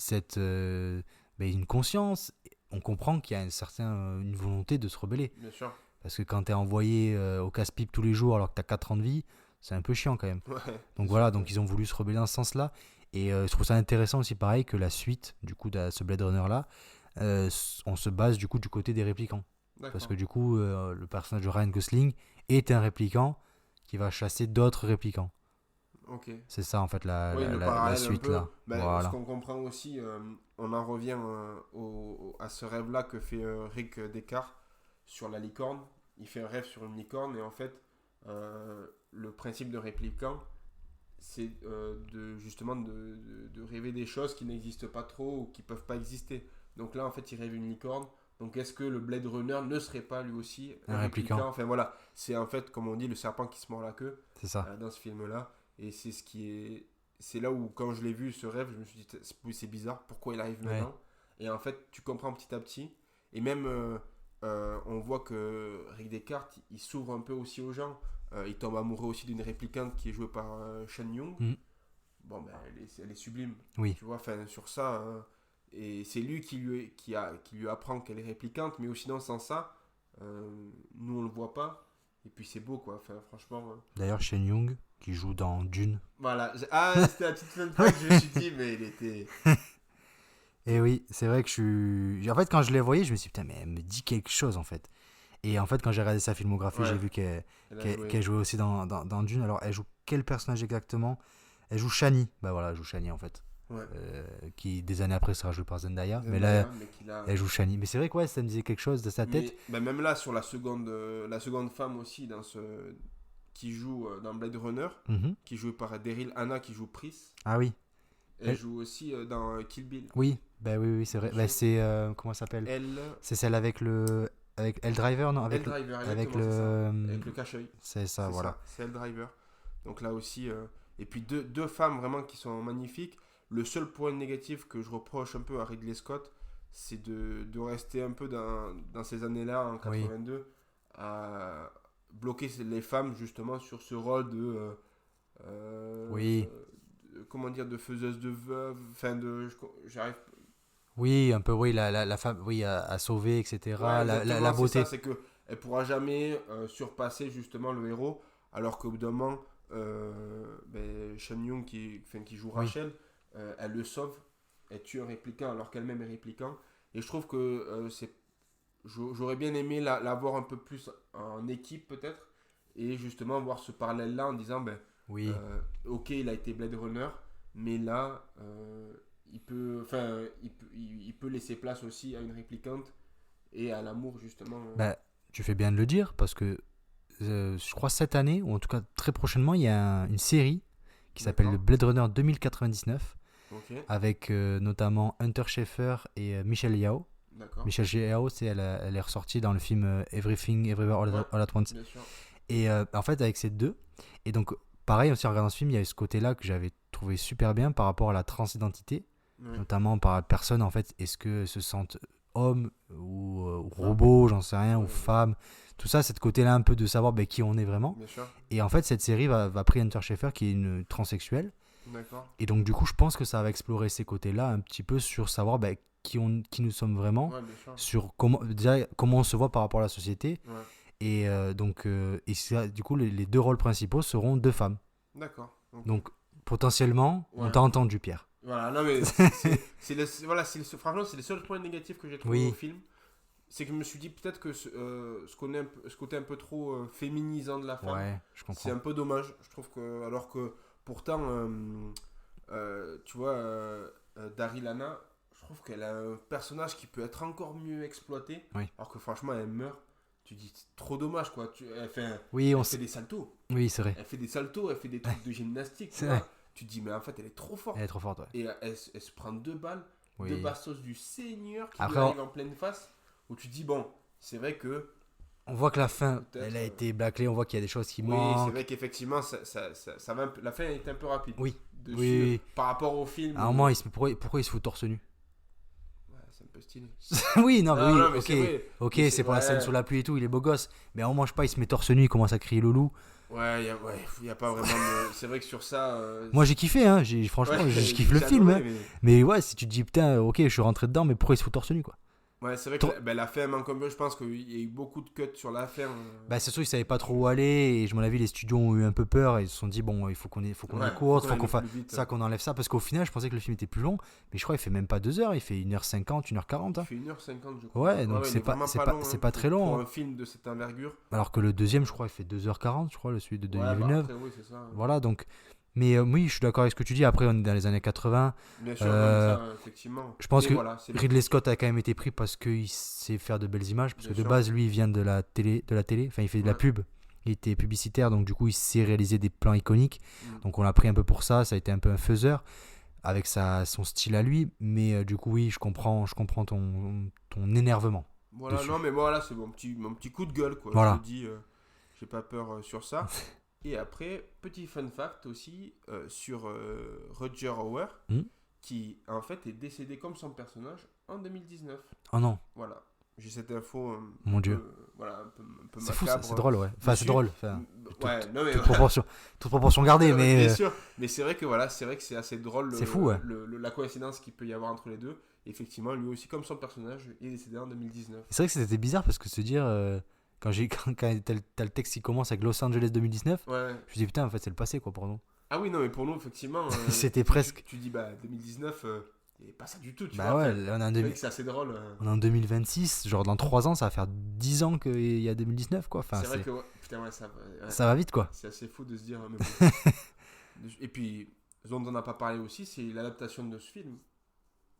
Speaker 3: une conscience, on comprend qu'il y a une volonté de se rebeller.
Speaker 2: Bien sûr.
Speaker 3: Parce que quand t'es envoyé au casse-pipe tous les jours alors que t'as 4 ans de vie, c'est un peu chiant quand même.
Speaker 2: Ouais.
Speaker 3: Donc voilà, donc ils ont voulu se rebeller dans ce sens-là. Et je trouve ça intéressant aussi, pareil, que la suite, du coup, de ce Blade Runner-là, on se base du coup du côté des réplicants.
Speaker 2: D'accord.
Speaker 3: Parce que du coup, le personnage de Ryan Gosling est un réplicant qui va chasser d'autres réplicants.
Speaker 2: Ok.
Speaker 3: C'est ça en fait la
Speaker 2: parallèle un
Speaker 3: suite
Speaker 2: peu.
Speaker 3: là.
Speaker 2: Ben,
Speaker 3: Voilà.
Speaker 2: Ce qu'on comprend aussi, on en revient à ce rêve-là que fait Rick Descartes sur la licorne. Il fait un rêve sur une licorne et en fait, le principe de répliquant, c'est justement de rêver des choses qui n'existent pas trop ou qui peuvent pas exister. Donc là, en fait, il rêve une licorne. Donc est-ce que le Blade Runner ne serait pas lui aussi
Speaker 3: Un répliquant.
Speaker 2: Enfin voilà, c'est en fait, comme on dit, le serpent qui se mord la queue
Speaker 3: C'est ça.
Speaker 2: dans ce film-là. Et c'est ce qui est. C'est là où, quand je l'ai vu, ce rêve, je me suis dit, c'est bizarre, pourquoi il arrive maintenant. Et en fait, tu comprends petit à petit. Et même, on voit que Rick Descartes, il s'ouvre un peu aussi aux gens. Il tombe amoureux aussi d'une réplicante qui est jouée par Shen Young.
Speaker 3: Mhm.
Speaker 2: Bon, ben, elle est sublime.
Speaker 3: Oui.
Speaker 2: Tu vois, enfin, sur ça. Et c'est lui qui lui apprend qu'elle est réplicante. Mais sinon, sans ça, nous, on le voit pas. Et puis, c'est beau, quoi. Enfin, franchement.
Speaker 3: D'ailleurs, Shen Young qui joue dans Dune.
Speaker 2: Voilà. C'était la petite fun fact que je me suis dit, mais il était.
Speaker 3: Et oui, c'est vrai que en fait, quand je l'ai voyé, je me suis dit, putain, mais elle me dit quelque chose en fait. Et en fait, quand j'ai regardé sa filmographie,
Speaker 2: Ouais.
Speaker 3: j'ai vu qu'elle jouait aussi dans Dune. Alors, elle joue quel personnage exactement? Elle joue Shani. Bah voilà, elle joue Shani en fait.
Speaker 2: Ouais.
Speaker 3: Qui des années après sera jouée par Zendaya. Mais
Speaker 2: Zendaya,
Speaker 3: là,
Speaker 2: mais qu'il a-
Speaker 3: elle joue Shani. Mais c'est vrai que ouais, ça me disait quelque chose de sa tête.
Speaker 2: Mais, même là, sur la seconde femme aussi, qui joue dans Blade Runner,
Speaker 3: Mhm.
Speaker 2: qui est jouée par Daryl Hannah, qui joue Pris.
Speaker 3: Ah oui,
Speaker 2: Elle joue aussi dans Kill Bill.
Speaker 3: oui, oui, c'est vrai. Bah, c'est comment ça s'appelle?
Speaker 2: Elle.
Speaker 3: C'est celle avec Elle Driver, non?
Speaker 2: Elle Driver,
Speaker 3: avec
Speaker 2: exactement, c'est ça.
Speaker 3: le
Speaker 2: Avec le cache-œil.
Speaker 3: c'est ça,
Speaker 2: C'est
Speaker 3: voilà.
Speaker 2: ça, c'est Elle Driver. Donc là aussi. Et puis deux femmes vraiment qui sont magnifiques. Le seul point négatif que je reproche un peu à Ridley Scott, c'est de rester un peu dans ces années-là, en 82, à bloquer les femmes justement sur ce rôle
Speaker 3: Oui.
Speaker 2: Comment dire, de faiseuse de veuve, enfin j'arrive.
Speaker 3: Oui, un peu, oui, la femme, oui, à sauver, etc.
Speaker 2: Ouais,
Speaker 3: la
Speaker 2: exactement,
Speaker 3: beauté.
Speaker 2: c'est ça, c'est que elle pourra jamais surpasser justement le héros, alors qu'au bout d'un moment, Shen Young qui joue
Speaker 3: Oui.
Speaker 2: Rachel, elle le sauve, elle tue un répliquant alors qu'elle-même est répliquant. Et je trouve que j'aurais bien aimé la voir un peu plus en équipe peut-être, et justement voir ce parallèle-là en disant,
Speaker 3: Oui.
Speaker 2: ok, il a été Blade Runner, mais là, il peut laisser place aussi à une réplicante et à l'amour justement.
Speaker 3: Bah, tu fais bien de le dire parce que je crois cette année, ou en tout cas très prochainement, il y a une série qui s'appelle le
Speaker 2: D'accord.
Speaker 3: Blade Runner 2099
Speaker 2: Ok,
Speaker 3: avec notamment Hunter Schafer et Michelle Yao.
Speaker 2: d'accord.
Speaker 3: Michelle Yao, elle est ressortie dans le film Everything Everywhere All at Once.
Speaker 2: Bien sûr.
Speaker 3: Et en fait, avec ces deux, et donc pareil, aussi en regardant ce film, il y a eu ce côté-là que j'avais trouvé super bien par rapport à la transidentité,
Speaker 2: Ouais.
Speaker 3: notamment par la personne en fait, est-ce que se sentent hommes ou robots, j'en sais rien, ou
Speaker 2: Ouais.
Speaker 3: femmes, tout ça, cette côté-là un peu de savoir qui on est vraiment.
Speaker 2: Bien sûr.
Speaker 3: Et en fait, cette série va prier Hunter Schafer qui est une transsexuelle,
Speaker 2: D'accord.
Speaker 3: et donc du coup, je pense que ça va explorer ces côtés-là un petit peu sur savoir qui nous sommes vraiment,
Speaker 2: Ouais, bien sûr.
Speaker 3: sur comment on se voit par rapport à la société.
Speaker 2: Ouais.
Speaker 3: Et donc, du coup, les deux rôles principaux seront deux femmes.
Speaker 2: D'accord. Ok.
Speaker 3: Donc, potentiellement, on
Speaker 2: Ouais.
Speaker 3: t'a entendu, Pierre.
Speaker 2: Voilà, non mais franchement, c'est le seul point négatif que j'ai trouvé
Speaker 3: Oui.
Speaker 2: au film. C'est que je me suis dit peut-être que ce côté un peu trop féminisant de la femme,
Speaker 3: Ouais, je
Speaker 2: c'est
Speaker 3: comprends.
Speaker 2: un peu dommage. Je trouve que, alors que pourtant, tu vois, Daryl Hannah, je trouve qu'elle a un personnage qui peut être encore mieux exploité.
Speaker 3: Oui.
Speaker 2: Alors que franchement, elle meurt. Tu dis, c'est trop dommage quoi.
Speaker 3: Oui,
Speaker 2: Elle fait des saltos.
Speaker 3: oui, c'est vrai.
Speaker 2: Elle fait des saltos, elle fait des trucs de gymnastique. tu
Speaker 3: C'est
Speaker 2: vois.
Speaker 3: vrai.
Speaker 2: Tu te dis, mais en fait, elle est trop forte.
Speaker 3: Elle est trop forte, ouais.
Speaker 2: Et elle se prend 2 balles,
Speaker 3: Oui.
Speaker 2: 2 bastos du Seigneur qui
Speaker 3: Après,
Speaker 2: lui arrivent en pleine face. Où tu te dis, bon, c'est vrai que.
Speaker 3: On voit que la fin,
Speaker 2: Peut-être,
Speaker 3: elle a été bâclée, on voit qu'il y a des choses qui
Speaker 2: Oui,
Speaker 3: manquent.
Speaker 2: c'est vrai qu'effectivement, ça va la fin est un peu rapide.
Speaker 3: Oui.
Speaker 2: Dessus,
Speaker 3: Oui.
Speaker 2: par rapport au film.
Speaker 3: À un moment, pourquoi il se fout torse nu?
Speaker 2: peu stylé.
Speaker 3: Oui, non, mais oui,
Speaker 2: non, mais
Speaker 3: ok.
Speaker 2: c'est vrai.
Speaker 3: Ok,
Speaker 2: Mais
Speaker 3: c'est pour la
Speaker 2: ouais.
Speaker 3: scène sous la pluie et tout, il est beau gosse. Mais à un moment, je sais pas, il se met torse nu, il commence à crier loulou.
Speaker 2: Ouais, y a pas vraiment de... C'est vrai que sur ça...
Speaker 3: Moi, j'ai kiffé, hein. Franchement,
Speaker 2: ouais,
Speaker 3: je kiffe le
Speaker 2: j'ai
Speaker 3: film.
Speaker 2: adoré,
Speaker 3: Hein.
Speaker 2: mais...
Speaker 3: Mais ouais, si tu te dis, putain, ok, je suis rentré dedans, mais pourquoi il se fout torse nu, quoi?
Speaker 2: Ouais, c'est vrai
Speaker 3: Trop-
Speaker 2: que la fin manque un peu. Je pense qu'il y a eu beaucoup de cuts sur la fin.
Speaker 3: Bah, c'est sûr, ils savaient pas trop où aller. Et à mon avis, les studios ont eu un peu peur. Et ils se sont dit, bon, il faut qu'on
Speaker 2: Ouais,
Speaker 3: écourte,
Speaker 2: faut
Speaker 3: faut
Speaker 2: qu'on
Speaker 3: qu'on
Speaker 2: aille
Speaker 3: fasse
Speaker 2: le plus vite.
Speaker 3: ça, qu'on enlève ça. Parce qu'au final, je pensais que le film était plus long. Mais je crois qu'il fait même pas 2 heures. Il fait 1h50, 1h40.
Speaker 2: Il
Speaker 3: Hein.
Speaker 2: fait 1h50, je crois.
Speaker 3: Ouais, donc
Speaker 2: il
Speaker 3: c'est
Speaker 2: est
Speaker 3: pas,
Speaker 2: vraiment
Speaker 3: c'est pas,
Speaker 2: long,
Speaker 3: c'est
Speaker 2: hein,
Speaker 3: pas très long.
Speaker 2: Pour
Speaker 3: Hein.
Speaker 2: un film de cette envergure.
Speaker 3: Alors que le deuxième, je crois, il fait 2h40, je crois, le celui de Denis
Speaker 2: Ouais, bah,
Speaker 3: Villeneuve.
Speaker 2: après, oui, c'est ça.
Speaker 3: Voilà, donc. Mais oui, je suis d'accord avec ce que tu dis. Après, on est dans les années 80.
Speaker 2: Bien sûr, non, mais ça, effectivement.
Speaker 3: Je pense
Speaker 2: Mais
Speaker 3: que
Speaker 2: voilà, c'est
Speaker 3: Ridley Scott a quand même été pris parce qu'il sait faire de belles images. Parce
Speaker 2: Bien
Speaker 3: que de
Speaker 2: sûr.
Speaker 3: base, lui, il vient de la télé. Enfin, il fait de la
Speaker 2: Ouais.
Speaker 3: pub. Il était publicitaire, donc du coup, il sait réaliser des plans iconiques.
Speaker 2: Mm.
Speaker 3: Donc on l'a pris un peu pour ça. Ça a été un peu un faiseur avec son style à lui. Mais du coup, oui, je comprends ton énervement.
Speaker 2: Voilà,
Speaker 3: dessus.
Speaker 2: non, mais voilà, c'est mon petit coup de gueule, quoi.
Speaker 3: Voilà.
Speaker 2: Je le dis, j'ai pas peur sur ça. Et après, petit fun fact aussi sur Roger Hauer,
Speaker 3: Mm.
Speaker 2: qui en fait est décédé comme son personnage en 2019.
Speaker 3: Oh non,
Speaker 2: Voilà. J'ai cette info.
Speaker 3: Mon Dieu.
Speaker 2: Voilà, un peu
Speaker 3: c'est fou ça,
Speaker 2: macabre
Speaker 3: c'est drôle, ouais. Enfin, c'est
Speaker 2: dessus.
Speaker 3: drôle. Enfin,
Speaker 2: Ouais, non, mais.
Speaker 3: toute proportion gardée,
Speaker 2: Ouais,
Speaker 3: mais.
Speaker 2: bien sûr. Mais c'est vrai que voilà, c'est vrai que c'est assez drôle.
Speaker 3: C'est fou, ouais.
Speaker 2: La coïncidence qu'il peut y avoir entre les deux. Effectivement, lui aussi, comme son personnage, est décédé en 2019.
Speaker 3: C'est vrai que c'était bizarre parce que se dire, quand t'as le texte qui commence avec Los Angeles 2019,
Speaker 2: Ouais.
Speaker 3: je me dis putain, en fait, c'est le passé quoi pour nous.
Speaker 2: Ah oui, non, mais pour nous, effectivement.
Speaker 3: C'était presque.
Speaker 2: Tu dis, bah, 2019, et pas ça du tout, tu
Speaker 3: Bah
Speaker 2: vois.
Speaker 3: ouais,
Speaker 2: Enfin,
Speaker 3: là, on est en
Speaker 2: c'est vrai que c'est assez drôle.
Speaker 3: on est en 2026, genre dans 3 ans, ça va faire 10 ans qu'il y a 2019 quoi. Enfin,
Speaker 2: c'est vrai que, ouais, putain, ouais, ouais,
Speaker 3: ça va vite quoi.
Speaker 2: c'est assez fou de se dire. Mais bon. Et puis, ce dont on n'a pas parlé aussi, c'est l'adaptation de ce film,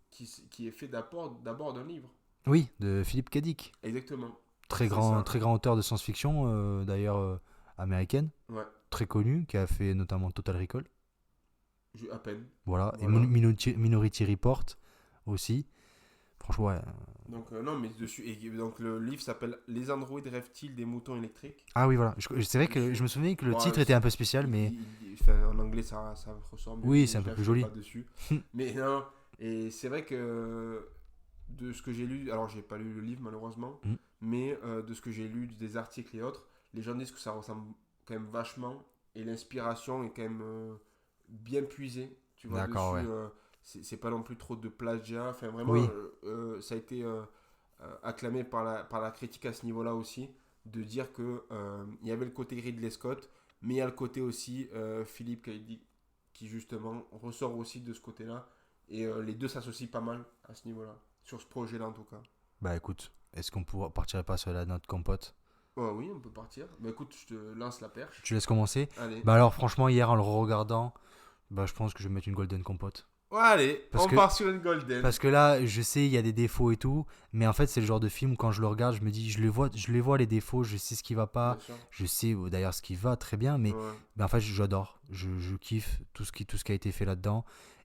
Speaker 2: qui est fait d'abord d'un livre.
Speaker 3: Oui, de Philippe K. Dick.
Speaker 2: Exactement.
Speaker 3: Très
Speaker 2: C'est
Speaker 3: grand,
Speaker 2: ça.
Speaker 3: très grand auteur de science-fiction, d'ailleurs américaine,
Speaker 2: Ouais,
Speaker 3: très connu, qui a fait notamment Total Recall.
Speaker 2: à peine.
Speaker 3: Voilà, et
Speaker 2: Voilà.
Speaker 3: Minority Report aussi. Franchement, ouais.
Speaker 2: Donc, non, mais dessus. Et donc, le livre s'appelle Les androïdes rêvent-ils des moutons électriques.
Speaker 3: Ah oui, voilà. C'est vrai que je me souvenais que le
Speaker 2: Ouais,
Speaker 3: titre
Speaker 2: c'est-
Speaker 3: était un peu spécial, mais.
Speaker 2: Enfin, en anglais, ça ressort mieux.
Speaker 3: Oui,
Speaker 2: mais
Speaker 3: c'est un peu
Speaker 2: je
Speaker 3: plus
Speaker 2: lâche
Speaker 3: joli.
Speaker 2: pas dessus. Mais non, et c'est vrai que de ce que j'ai lu, alors j'ai pas lu le livre malheureusement,
Speaker 3: Mm.
Speaker 2: mais de ce que j'ai lu des articles et autres, les gens disent que ça ressemble quand même vachement et l'inspiration est quand même bien puisée. Tu vois,
Speaker 3: D'accord,
Speaker 2: dessus,
Speaker 3: ouais.
Speaker 2: c'est pas non plus trop de plagiat. Enfin, vraiment,
Speaker 3: Oui.
Speaker 2: ça a été acclamé par la critique à ce niveau-là aussi, de dire que il y avait le côté Ridley Scott, mais il y a le côté aussi Philippe K. Dick qui justement ressort aussi de ce côté-là. Et les deux s'associent pas mal à ce niveau-là, sur ce projet-là en tout cas.
Speaker 3: Bah écoute, est-ce qu'on partirait pas sur la note compote?
Speaker 2: Ouais, oui, on peut partir. Bah écoute, je te lance la perche.
Speaker 3: Tu laisses commencer?
Speaker 2: Allez.
Speaker 3: Bah alors franchement, hier en le regardant, bah je pense que je vais mettre une golden compote.
Speaker 2: Ouais, allez,
Speaker 3: Parce
Speaker 2: on
Speaker 3: que-
Speaker 2: part sur une golden.
Speaker 3: Parce que là, je sais, il y a des défauts et tout, mais en fait, c'est le genre de film où quand je le regarde, je me dis, je les vois les défauts, je sais ce qui va pas,
Speaker 2: Bien sûr.
Speaker 3: je sais d'ailleurs ce qui va très bien, mais
Speaker 2: Ouais.
Speaker 3: en fait, j'adore, je kiffe tout ce qui a été fait là-dedans,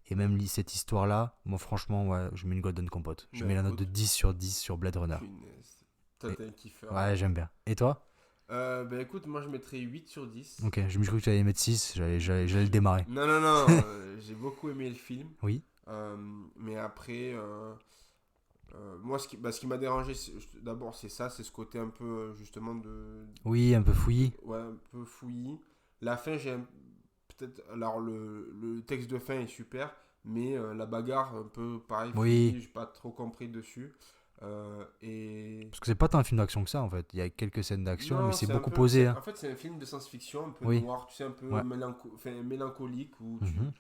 Speaker 3: et même cette histoire-là, moi franchement, ouais, je mets une golden compote. Je
Speaker 2: Bah,
Speaker 3: mets la note de
Speaker 2: écoute.
Speaker 3: 10 sur 10 sur Blade Runner.
Speaker 2: Punaise. Toi, t'es un kiffeur.
Speaker 3: Ouais, j'aime bien. Et toi?
Speaker 2: Bah écoute, moi je mettrais 8 sur 10.
Speaker 3: Ok, je me suis cru que tu allais mettre 6, j'allais le démarrer.
Speaker 2: Non, non, non, j'ai beaucoup aimé le film.
Speaker 3: Oui.
Speaker 2: Mais après, moi ce qui m'a dérangé, d'abord c'est ça, c'est ce côté un peu justement de.
Speaker 3: Oui, un peu fouillis.
Speaker 2: Ouais, un peu fouillis. La fin, peut-être. Alors le texte de fin est super, mais la bagarre, un peu pareil,
Speaker 3: Oui.
Speaker 2: fouillis, j'ai pas trop compris dessus. Et.
Speaker 3: Parce que c'est pas tant un film d'action que ça, en fait. Il y a quelques scènes d'action,
Speaker 2: Non,
Speaker 3: mais c'est
Speaker 2: un
Speaker 3: beaucoup
Speaker 2: peu-
Speaker 3: posé.
Speaker 2: c'est-
Speaker 3: Hein.
Speaker 2: En fait, c'est un film de science-fiction un peu
Speaker 3: Oui.
Speaker 2: noir, tu sais, un peu
Speaker 3: Ouais.
Speaker 2: mélancolique, où
Speaker 3: Mhm.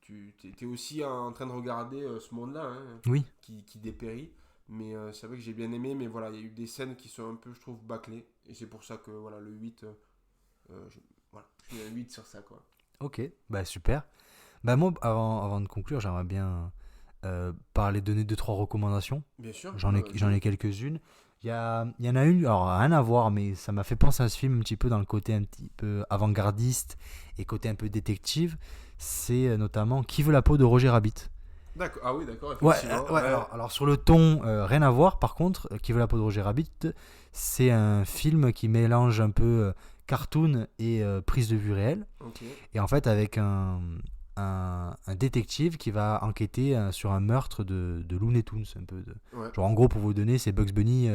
Speaker 2: tu es aussi en train de regarder ce monde-là hein,
Speaker 3: Oui.
Speaker 2: qui dépérit. Mais c'est vrai que j'ai bien aimé, mais voilà, il y a eu des scènes qui sont un peu, je trouve, bâclées. Et c'est pour ça que voilà, le 8, je mets un 8 sur ça, quoi.
Speaker 3: Ok, bah super. Bah moi, avant de conclure, j'aimerais bien donner 2-3 recommandations.
Speaker 2: Bien sûr.
Speaker 3: J'en ai quelques-unes. Il y en a une, alors rien à voir, mais ça m'a fait penser à ce film un petit peu dans le côté un petit peu avant-gardiste et côté un peu détective. C'est notamment Qui veut la peau de Roger Rabbit.
Speaker 2: D'accord. Ah oui, d'accord.
Speaker 3: Ouais,
Speaker 2: effectivement.
Speaker 3: ouais, alors sur le ton, rien à voir. Par contre, Qui veut la peau de Roger Rabbit, c'est un film qui mélange un peu cartoon et prise de vue réelle.
Speaker 2: Ok.
Speaker 3: Et en fait, avec un un détective qui va enquêter sur un meurtre de Looney Tunes, un peu.
Speaker 2: Ouais.
Speaker 3: Genre, en gros, pour vous donner, c'est Bugs Bunny,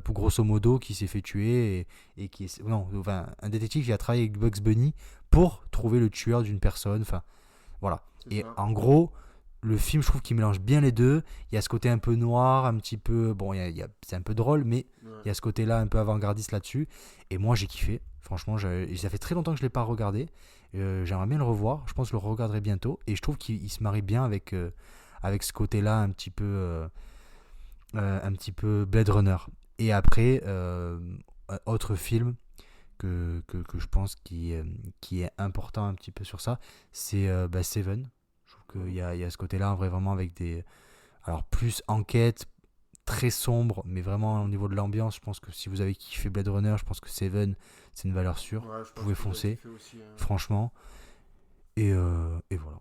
Speaker 3: pour grosso modo, qui s'est fait tuer et qui est... Non, enfin, un détective qui a travaillé avec Bugs Bunny pour trouver le tueur d'une personne. Enfin, voilà.
Speaker 2: C'est
Speaker 3: Et
Speaker 2: ça.
Speaker 3: en gros, le film, je trouve qu'il mélange bien les deux. Il y a ce côté un peu noir, un petit peu... Bon, c'est un peu drôle, mais
Speaker 2: Ouais.
Speaker 3: il y a ce côté-là un peu avant-gardiste là-dessus. Et moi, j'ai kiffé. Franchement, ça fait très longtemps que je ne l'ai pas regardé. J'aimerais bien le revoir. Je pense que je le regarderai bientôt. Et je trouve qu'il se marie bien avec ce côté-là un petit peu Blade Runner. Et après, un autre film que je pense qui est important un petit peu sur ça, c'est Seven. Je trouve qu'il y a ce côté-là, en vrai, vraiment avec des... Alors, plus enquête, très sombre, mais vraiment au niveau de l'ambiance, je pense que si vous avez kiffé Blade Runner, je pense que Seven, c'est une valeur sûre.
Speaker 2: Ouais, je
Speaker 3: Vous
Speaker 2: pense
Speaker 3: pouvez
Speaker 2: que
Speaker 3: foncer,
Speaker 2: j'ai kiffé aussi,
Speaker 3: franchement. Et voilà.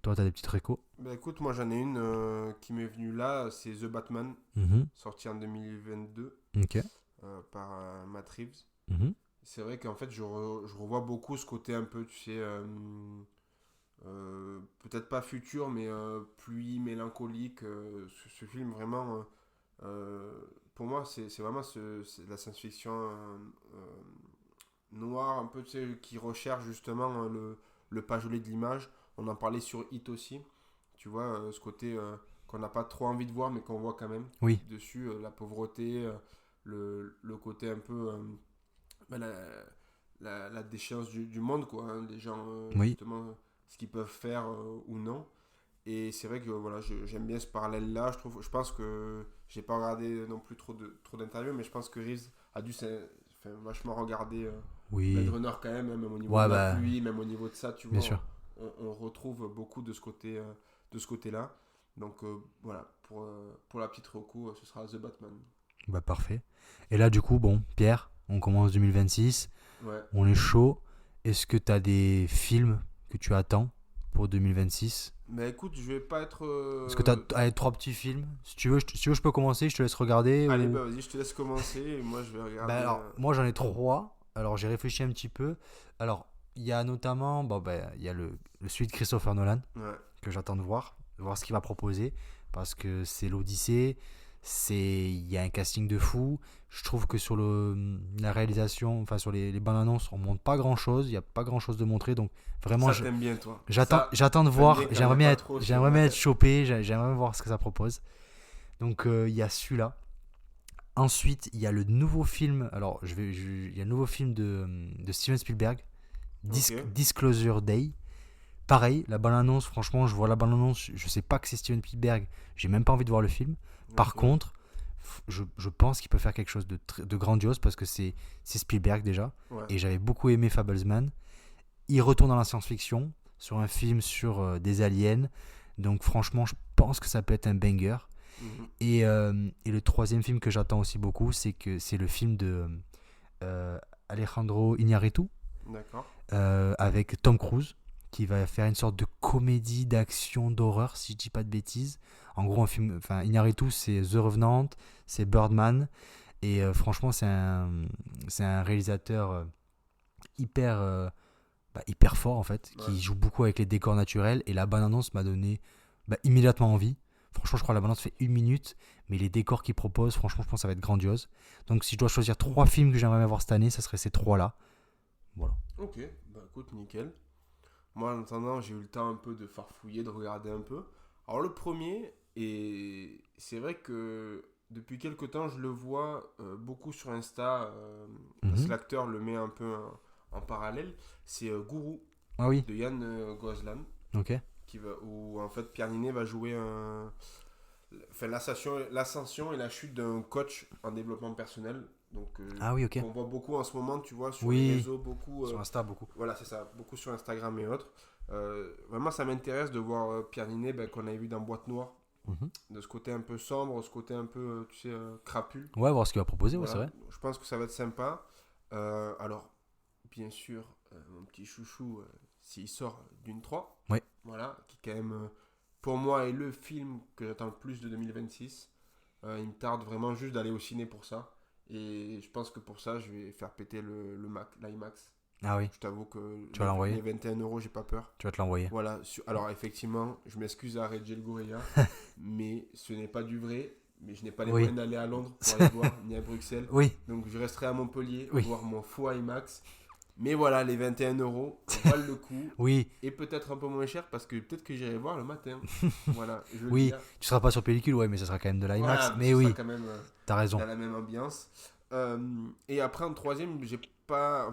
Speaker 3: Toi, t'as des petites récos?
Speaker 2: Bah écoute, moi j'en ai une qui m'est venue là, c'est The Batman,
Speaker 3: Mhm.
Speaker 2: sorti en 2022
Speaker 3: Ok.
Speaker 2: par Matt Reeves.
Speaker 3: Mhm.
Speaker 2: C'est vrai qu'en fait je revois beaucoup ce côté un peu, tu sais, peut-être pas futur, mais pluie mélancolique. Ce film vraiment, pour moi c'est vraiment c'est de la science-fiction noire, un peu, tu sais, qui recherche justement le pas joli de l'image. On en parlait sur Hit aussi. Tu vois, ce côté qu'on n'a pas trop envie de voir, mais qu'on voit quand même
Speaker 3: Oui.
Speaker 2: dessus, la pauvreté, le côté un peu bah, la déchéance du monde, quoi, hein, des gens,
Speaker 3: Oui.
Speaker 2: justement, ce qu'ils peuvent faire ou non. Et c'est vrai que voilà, j'aime bien ce parallèle-là. Je pense que j'ai pas regardé non plus trop d'interviews, mais je pense que Reeves a dû vachement regarder Blade
Speaker 3: Oui.
Speaker 2: Runner quand même, même au niveau
Speaker 3: Ouais,
Speaker 2: de la
Speaker 3: bah,
Speaker 2: pluie, même au niveau de ça, tu
Speaker 3: bien
Speaker 2: vois,
Speaker 3: sûr.
Speaker 2: on retrouve beaucoup de ce côté-là. Donc voilà, pour la petite reco, ce sera The Batman.
Speaker 3: Bah, parfait. Et là, du coup, bon, Pierre, on commence 2026.
Speaker 2: Ouais.
Speaker 3: On est chaud. Est-ce que t'as des films que tu attends pour 2026?
Speaker 2: Mais écoute, je vais pas être.
Speaker 3: Est-ce que t'as allez, 3 petits films? Si tu veux, je peux commencer, je te laisse regarder.
Speaker 2: Allez,
Speaker 3: Ou...
Speaker 2: bah vas-y, je te laisse commencer et moi je vais regarder.
Speaker 3: Bah, alors, moi j'en ai 3. Alors, j'ai réfléchi un petit peu. Alors, il y a notamment, bon, bah, il y a le suite Christopher Nolan
Speaker 2: Ouais.
Speaker 3: que j'attends de voir ce qu'il va proposer, parce que c'est l'Odyssée, il y a un casting de fou. Je trouve que sur la réalisation, enfin sur les bandes annonces, on montre pas grand chose, il y a pas grand chose de montrer, donc vraiment
Speaker 2: Ça t'aime bien, toi.
Speaker 3: j'attends
Speaker 2: Ça,
Speaker 3: de
Speaker 2: t'aimes
Speaker 3: voir.
Speaker 2: bien quand il y
Speaker 3: J'aimerais
Speaker 2: a
Speaker 3: bien
Speaker 2: pas
Speaker 3: être
Speaker 2: trop sur-
Speaker 3: j'aimerais bien être chopé, j'aimerais bien voir ce que ça propose. Donc il y a celui-là. Ensuite, il y a le nouveau film. Alors, il y a le nouveau film de Steven Spielberg,
Speaker 2: Ok.
Speaker 3: Disclosure Day. Pareil, la bande-annonce, franchement, je vois la bande-annonce, je sais pas que c'est Steven Spielberg, j'ai même pas envie de voir le film. Par
Speaker 2: Ok.
Speaker 3: contre, je pense qu'il peut faire quelque chose de grandiose, parce que c'est Spielberg déjà.
Speaker 2: Ouais.
Speaker 3: Et j'avais beaucoup aimé Fablesman. Il retourne dans la science-fiction sur un film sur des aliens. Donc, franchement, je pense que ça peut être un banger.
Speaker 2: Mhm.
Speaker 3: Et le troisième film que j'attends aussi beaucoup, c'est le film de Alejandro Iñárritu,
Speaker 2: D'accord.
Speaker 3: avec Tom Cruise, qui va faire une sorte de comédie d'action d'horreur, si je dis pas de bêtises. En gros, Iñárritu, c'est The Revenant, c'est Birdman, et franchement, c'est un réalisateur hyper fort en fait,
Speaker 2: Ouais.
Speaker 3: qui joue beaucoup avec les décors naturels, et la bande-annonce m'a donné immédiatement envie. Franchement, je crois que la bande-annonce fait 1 minute, mais les décors qu'il propose, franchement, je pense que ça va être grandiose. Donc, si je dois choisir 3 films que j'aimerais bien voir cette année, ça serait ces 3-là. Voilà.
Speaker 2: Ok, bah écoute, nickel. Moi, en attendant, j'ai eu le temps un peu de farfouiller, de regarder un peu. Alors, le premier, et c'est vrai que depuis quelques temps, je le vois beaucoup sur Insta, parce que
Speaker 3: Mhm.
Speaker 2: l'acteur le met un peu en parallèle. C'est Gourou
Speaker 3: Ah oui,
Speaker 2: de Yann Gozlan,
Speaker 3: ok.
Speaker 2: où en fait Pierre Ninet va jouer l'ascension et la chute d'un coach en développement personnel. Donc,
Speaker 3: Ah oui, ok.
Speaker 2: qu'on voit beaucoup en ce moment, tu vois, sur
Speaker 3: Oui.
Speaker 2: les réseaux, beaucoup.
Speaker 3: Sur Insta, beaucoup.
Speaker 2: Voilà, c'est ça, beaucoup sur Instagram et autres. Vraiment, ça m'intéresse de voir Pierre Ninet, qu'on avait vu dans Boîte Noire,
Speaker 3: Mhm.
Speaker 2: de ce côté un peu sombre, ce côté un peu, tu sais, crapule.
Speaker 3: Ouais, voir ce qu'il va proposer, ouais,
Speaker 2: Voilà.
Speaker 3: c'est vrai.
Speaker 2: Je pense que ça va être sympa. Alors, bien sûr, mon petit chouchou, s'il sort d'une 3,
Speaker 3: Ouais.
Speaker 2: voilà, qui quand même, pour moi, est le film que j'attends le plus de 2026. Il me tarde vraiment juste d'aller au ciné pour ça. Et je pense que pour ça, je vais faire péter l'IMAX.
Speaker 3: Ah oui,
Speaker 2: Je t'avoue que
Speaker 3: Tu vas l'envoyer
Speaker 2: les 21 €, j'ai pas peur.
Speaker 3: tu vas te l'envoyer.
Speaker 2: Voilà, alors effectivement, je m'excuse à Red Gel Gorilla, mais ce n'est pas du vrai. Mais je n'ai pas les
Speaker 3: Oui.
Speaker 2: moyens d'aller à Londres pour aller voir, ni à Bruxelles.
Speaker 3: Oui,
Speaker 2: Donc je resterai à Montpellier,
Speaker 3: Oui.
Speaker 2: voir mon faux IMAX. Mais voilà, les 21 € valent le coup.
Speaker 3: oui,
Speaker 2: Et peut-être un peu moins cher parce que peut-être que j'irai voir le matin. Voilà, je veux
Speaker 3: oui.
Speaker 2: dire.
Speaker 3: Tu seras pas sur pellicule, ouais, mais ça sera quand même de l'IMAX.
Speaker 2: Voilà,
Speaker 3: mais
Speaker 2: ce
Speaker 3: oui,
Speaker 2: sera quand même
Speaker 3: t'as raison.
Speaker 2: dans la même ambiance. Et après, en troisième, j'ai pas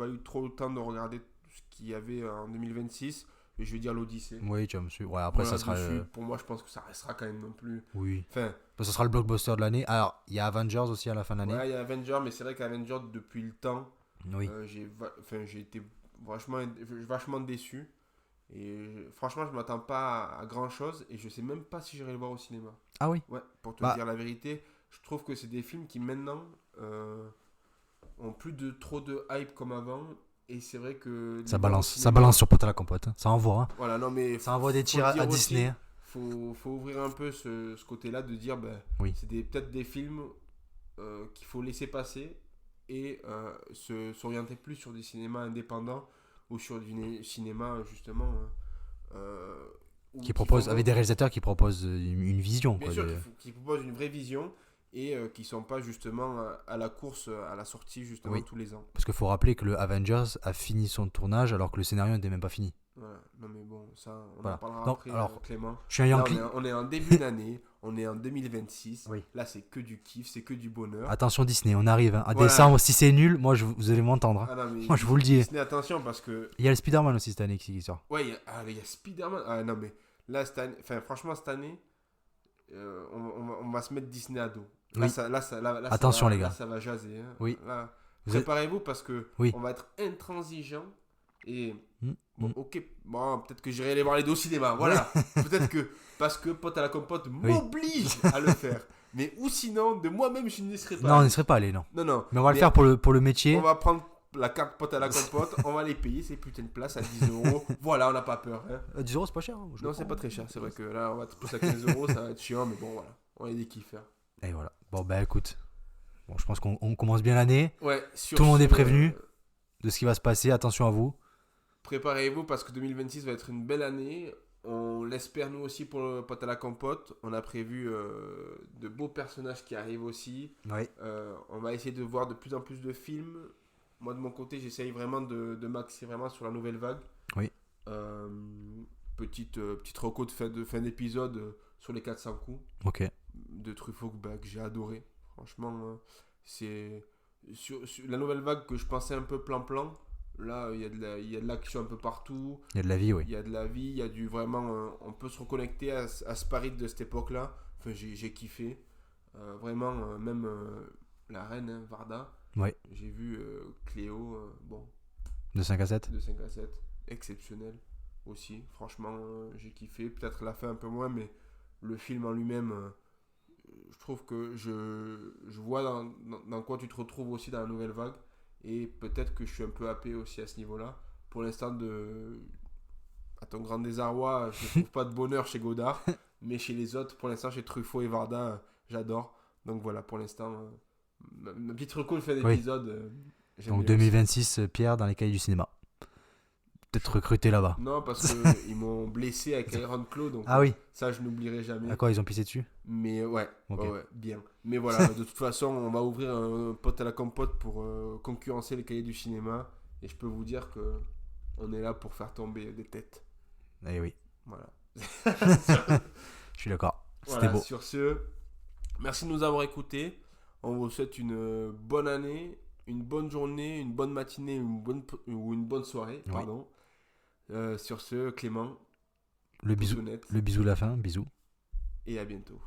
Speaker 2: eu trop le temps de regarder ce qu'il y avait en 2026. Et je vais dire l'Odyssée.
Speaker 3: Oui, tu vas me suivre. Ouais, après,
Speaker 2: Voilà,
Speaker 3: ça sera.
Speaker 2: dessus, pour moi, je pense que ça restera quand même non plus.
Speaker 3: Oui.
Speaker 2: Enfin,
Speaker 3: Ça sera le blockbuster de l'année. Alors, il y a Avengers aussi à la fin de l'année.
Speaker 2: ouais, il y a Avengers, mais c'est vrai qu'Avengers, depuis le temps,
Speaker 3: Oui.
Speaker 2: j'ai été vachement déçu. Et franchement, je m'attends pas à grand chose. Et je sais même pas si j'irai le voir au cinéma.
Speaker 3: Ah oui.
Speaker 2: Ouais, pour te
Speaker 3: Bah.
Speaker 2: dire la vérité, je trouve que c'est des films qui maintenant ont plus de trop de hype comme avant. Et c'est vrai que.
Speaker 3: Ça
Speaker 2: les voir au
Speaker 3: balance. Ça
Speaker 2: cinéma-
Speaker 3: balance sur pote à la compote. Hein. Ça envoie. Hein.
Speaker 2: Voilà, non mais.
Speaker 3: Ça envoie des
Speaker 2: faut
Speaker 3: tirs
Speaker 2: le dire
Speaker 3: à
Speaker 2: aussi,
Speaker 3: Disney.
Speaker 2: Faut ouvrir un peu ce côté-là de dire, ben,
Speaker 3: Oui.
Speaker 2: c'est peut-être des films qu'il faut laisser passer et s'orienter plus sur des cinémas indépendants ou sur du cinéma justement
Speaker 3: Qui propose,
Speaker 2: font-
Speaker 3: avec des réalisateurs qui proposent une vision.
Speaker 2: bien
Speaker 3: Quoi,
Speaker 2: sûr,
Speaker 3: de-
Speaker 2: qui proposent une vraie vision et qui sont pas justement à la course à la sortie justement
Speaker 3: Oui.
Speaker 2: tous les ans.
Speaker 3: Parce qu'il faut rappeler que le Avengers a fini son tournage alors que le scénario n'était même pas fini.
Speaker 2: Voilà. Non mais bon, ça on
Speaker 3: Voilà.
Speaker 2: en parlera
Speaker 3: Donc,
Speaker 2: après,
Speaker 3: alors,
Speaker 2: Clément.
Speaker 3: Je suis un
Speaker 2: Là,
Speaker 3: Yankee.
Speaker 2: on est en début d'année, on est en 2026.
Speaker 3: Oui.
Speaker 2: Là, c'est que du kiff, c'est que du bonheur.
Speaker 3: Attention Disney, on arrive. Hein. À
Speaker 2: Voilà.
Speaker 3: décembre, si c'est nul, moi vous allez m'entendre. Hein.
Speaker 2: Ah non, mais
Speaker 3: Moi, je vous le dis.
Speaker 2: Disney, attention parce que.
Speaker 3: Il y a le Spider-Man aussi cette année qui sort.
Speaker 2: Ouais, il y a Spider-Man. Ah non, mais là, franchement, cette année, on va se mettre Disney à dos. Là,
Speaker 3: Oui.
Speaker 2: là,
Speaker 3: Attention,
Speaker 2: ça va,
Speaker 3: les gars.
Speaker 2: Là, ça va jaser. Hein.
Speaker 3: Oui.
Speaker 2: Là,
Speaker 3: Vous êtes-
Speaker 2: préparez-vous parce que
Speaker 3: Oui.
Speaker 2: on va être intransigeant. Et.
Speaker 3: Mm,
Speaker 2: Bon,
Speaker 3: mm.
Speaker 2: ok. Bon, peut-être que j'irai aller voir les deux au cinéma. Voilà. Peut-être que. Parce que Pote à la Compote m'oblige à le faire. Mais ou sinon, de moi-même, je n'y serais pas.
Speaker 3: Non, on n'y serait pas allé, non.
Speaker 2: Non.
Speaker 3: Mais on va le faire pour le métier.
Speaker 2: On va prendre la carte Pote à la Compote, on va les payer ces putains de places à 10 €. Voilà, on n'a pas peur. Hein.
Speaker 3: 10 euros, c'est pas cher. Hein, je
Speaker 2: Non,
Speaker 3: le
Speaker 2: c'est
Speaker 3: prends.
Speaker 2: pas très cher. C'est vrai que là, on va être plus à 15 €, ça va être chiant, mais bon, voilà. On a des kiffers.
Speaker 3: Et voilà. Bon, bah écoute. Bon, je pense qu'on commence bien l'année.
Speaker 2: Ouais, sur
Speaker 3: Tout le monde
Speaker 2: ce,
Speaker 3: est prévenu. De ce qui va se passer, attention à vous.
Speaker 2: Préparez-vous parce que 2026 va être une belle année. On l'espère nous aussi pour le Pote à la Compote. On a prévu de beaux personnages qui arrivent aussi.
Speaker 3: Oui.
Speaker 2: On va essayer de voir de plus en plus de films. Moi de mon côté, j'essaye vraiment de m'axer vraiment sur la nouvelle vague.
Speaker 3: Oui.
Speaker 2: Petite reco de fin d'épisode sur les 400 coups
Speaker 3: Ok.
Speaker 2: de Truffaut que j'ai adoré. Franchement, c'est sur la nouvelle vague que je pensais un peu plan-plan. Là, il y a de l'action un peu partout.
Speaker 3: Il y a de la vie, oui.
Speaker 2: Il y a de la vie, il y a du vraiment. On peut se reconnecter à ce Paris de cette époque-là. Enfin, j'ai kiffé. Vraiment, même la reine, hein, Varda.
Speaker 3: Ouais.
Speaker 2: J'ai vu Cléo, bon,
Speaker 3: De 5 à 7.
Speaker 2: de 5 à 7. Exceptionnel aussi. Franchement, j'ai kiffé. Peut-être la fin un peu moins, mais le film en lui-même, je trouve que je vois dans quoi tu te retrouves aussi dans la nouvelle vague. Et peut-être que je suis un peu happé aussi à ce niveau-là. Pour l'instant, à ton grand désarroi, je ne trouve pas de bonheur chez Godard. Mais chez les autres, pour l'instant, chez Truffaut et Varda, j'adore. Donc voilà, pour l'instant, ma petite reco de fin d'épisode. j'aime
Speaker 3: Donc
Speaker 2: bien
Speaker 3: 2026, Pierre dans les cahiers du cinéma. Peut-être recruté là-bas.
Speaker 2: aussi. Non, parce qu'ils m'ont blessé avec Iron Claw. Donc
Speaker 3: Ah oui.
Speaker 2: ça, je n'oublierai jamais.
Speaker 3: À quoi ils ont pissé dessus?
Speaker 2: Mais ouais,
Speaker 3: Ok.
Speaker 2: ouais, bien. Mais voilà, de toute façon, on va ouvrir un Pote à la Compote pour concurrencer les cahiers du cinéma. Et je peux vous dire que on est là pour faire tomber des têtes.
Speaker 3: Eh oui.
Speaker 2: Voilà.
Speaker 3: Je suis d'accord. C'était
Speaker 2: Voilà,
Speaker 3: beau.
Speaker 2: sur ce, merci de nous avoir écoutés. On vous souhaite une bonne année, une bonne journée, une bonne matinée ou une bonne soirée.
Speaker 3: Oui.
Speaker 2: Pardon. Sur ce, Clément,
Speaker 3: Le bisou.
Speaker 2: Poussonnette,
Speaker 3: Le bisou de la fin. Bisous.
Speaker 2: et à bientôt.